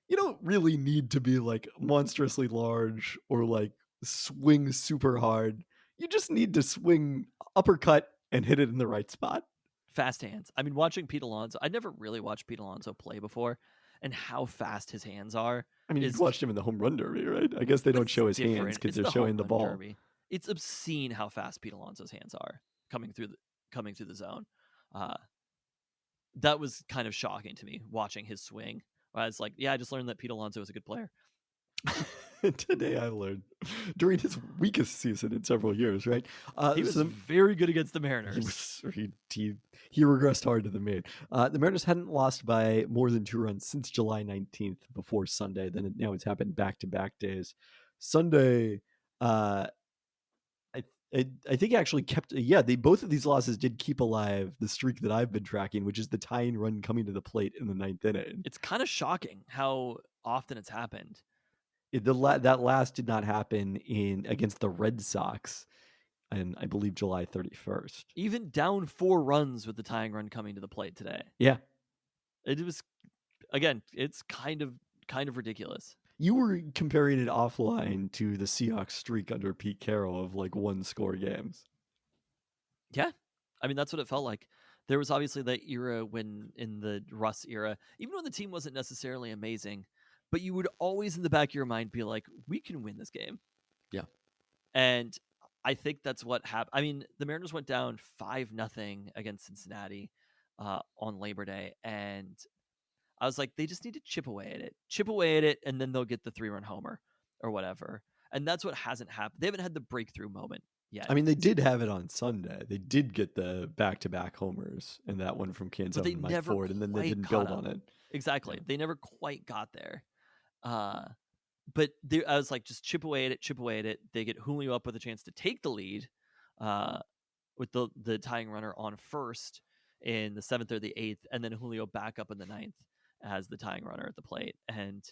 you don't really need to be like monstrously large or like swing super hard. You just need to swing uppercut and hit it in the right spot. Fast hands. I mean, watching Pete Alonso, I'd never really watched Pete Alonso play before, and how fast his hands are. I mean, you've watched him in the home run derby, right? I guess they don't show his hands because they're showing the ball. Derby. It's obscene how fast Pete Alonso's hands are coming through the zone. That was kind of shocking to me watching his swing. I was like, yeah, I just learned that Pete Alonso is a good player. Today I learned during his weakest season in several years, right? He was very good against the Mariners. He regressed hard to the mean. The Mariners hadn't lost by more than 2 runs since July 19th before Sunday. Now it's happened back-to-back days. Sunday, I think actually kept. Yeah, both of these losses did keep alive the streak that I've been tracking, which is the tying run coming to the plate in the 9th inning. It's kind of shocking how often it's happened. That last did not happen against the Red Sox, and I believe July 31st. Even down 4 runs with the tying run coming to the plate today. Yeah, it was, again, it's kind of ridiculous. You were comparing it offline to the Seahawks streak under Pete Carroll of like 1-score games. Yeah, I mean that's what it felt like. There was obviously that era when in the Russ era, even when the team wasn't necessarily amazing, but you would always in the back of your mind be like, we can win this game. Yeah. And I think that's what happened. I mean, the Mariners went down 5-0 against Cincinnati on Labor Day. And I was like, they just need to chip away at it, and then they'll get the 3-run homer or whatever. And that's what hasn't happened. They haven't had the breakthrough moment yet. I mean, they did have it on Sunday. They did get the back-to-back homers and that one from Canzone and Mike Ford, and then they didn't build on it. Exactly. Yeah. They never quite got there. But I was like, just chip away at it. They get Julio up with a chance to take the lead with the tying runner on first in the 7th or the 8th, and then Julio back up in the 9th as the tying runner at the plate. And,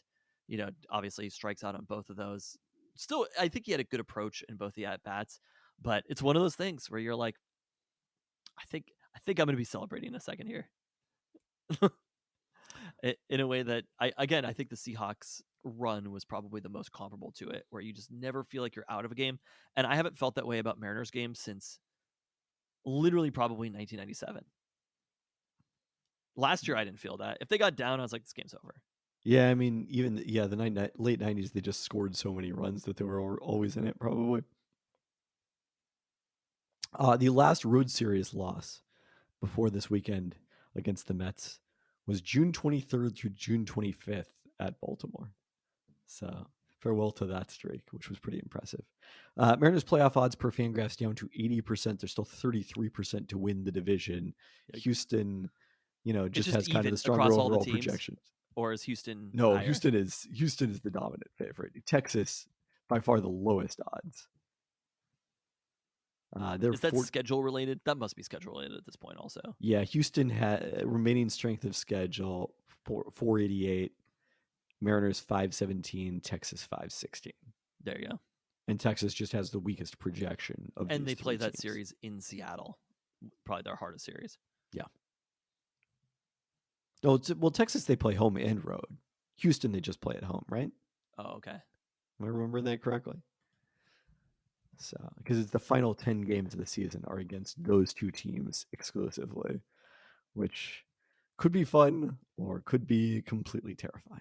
obviously he strikes out on both of those. Still, I think he had a good approach in both the at-bats, but it's one of those things where you're like, I think I'm going to be celebrating in a second here. In a way that I think the Seahawks run was probably the most comparable to it, where you just never feel like you're out of a game. And I haven't felt that way about Mariners games since literally probably 1997. Last year I didn't feel that. If they got down, I was like, this game's over. Yeah, I mean, even the late 90s, they just scored so many runs that they were always in it, probably. The last road series loss before this weekend against the Mets was June 23rd through June 25th at Baltimore. So farewell to that streak, which was pretty impressive. Mariners playoff odds per Fangraphs down to 80%. They're still 33% to win the division. Yikes. Houston, just has kind of even the stronger across all the overall teams? projections. Or is Houston No, higher? Houston is the dominant favorite. Texas, by far the lowest odds. Is that schedule related? That must be schedule related at this point also. Yeah, Houston had remaining strength of schedule 488, Mariners 517, Texas 516. There you go. And Texas just has the weakest projection of And these they play three that teams. series in Seattle. Probably their hardest series. Yeah. Oh, well, Texas, they play home and road. Houston, they just play at home, right? Oh, okay. Am I remembering that correctly? So, because it's the final 10 games of the season are against those two teams exclusively, which could be fun or could be completely terrifying.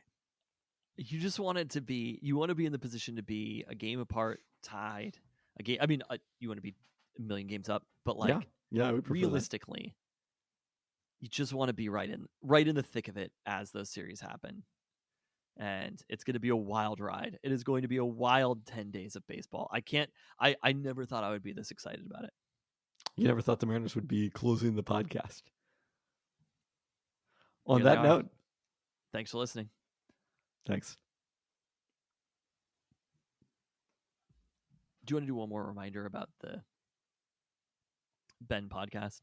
You just want it to be, you want to be in the position to be a game apart, tied. A game. I mean, you want to be a million games up, but like, yeah, I would prefer realistically, you just want to be right in the thick of it as those series happen. And it's going to be a wild ride. It is going to be a wild 10 days of baseball. I never thought I would be this excited about it. You never thought the Mariners would be closing the podcast. On Here they that are. note, Thanks for listening. thanks. Do you want to do one more reminder about the Ben podcast?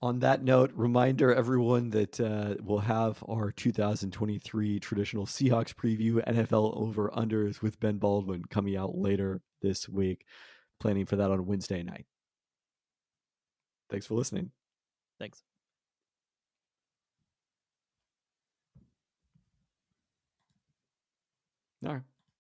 On that note, reminder everyone that we'll have our 2023 traditional Seahawks preview, NFL over-unders with Ben Baldwin coming out later this week. Planning for that on Wednesday night. Thanks for listening. Thanks. All right.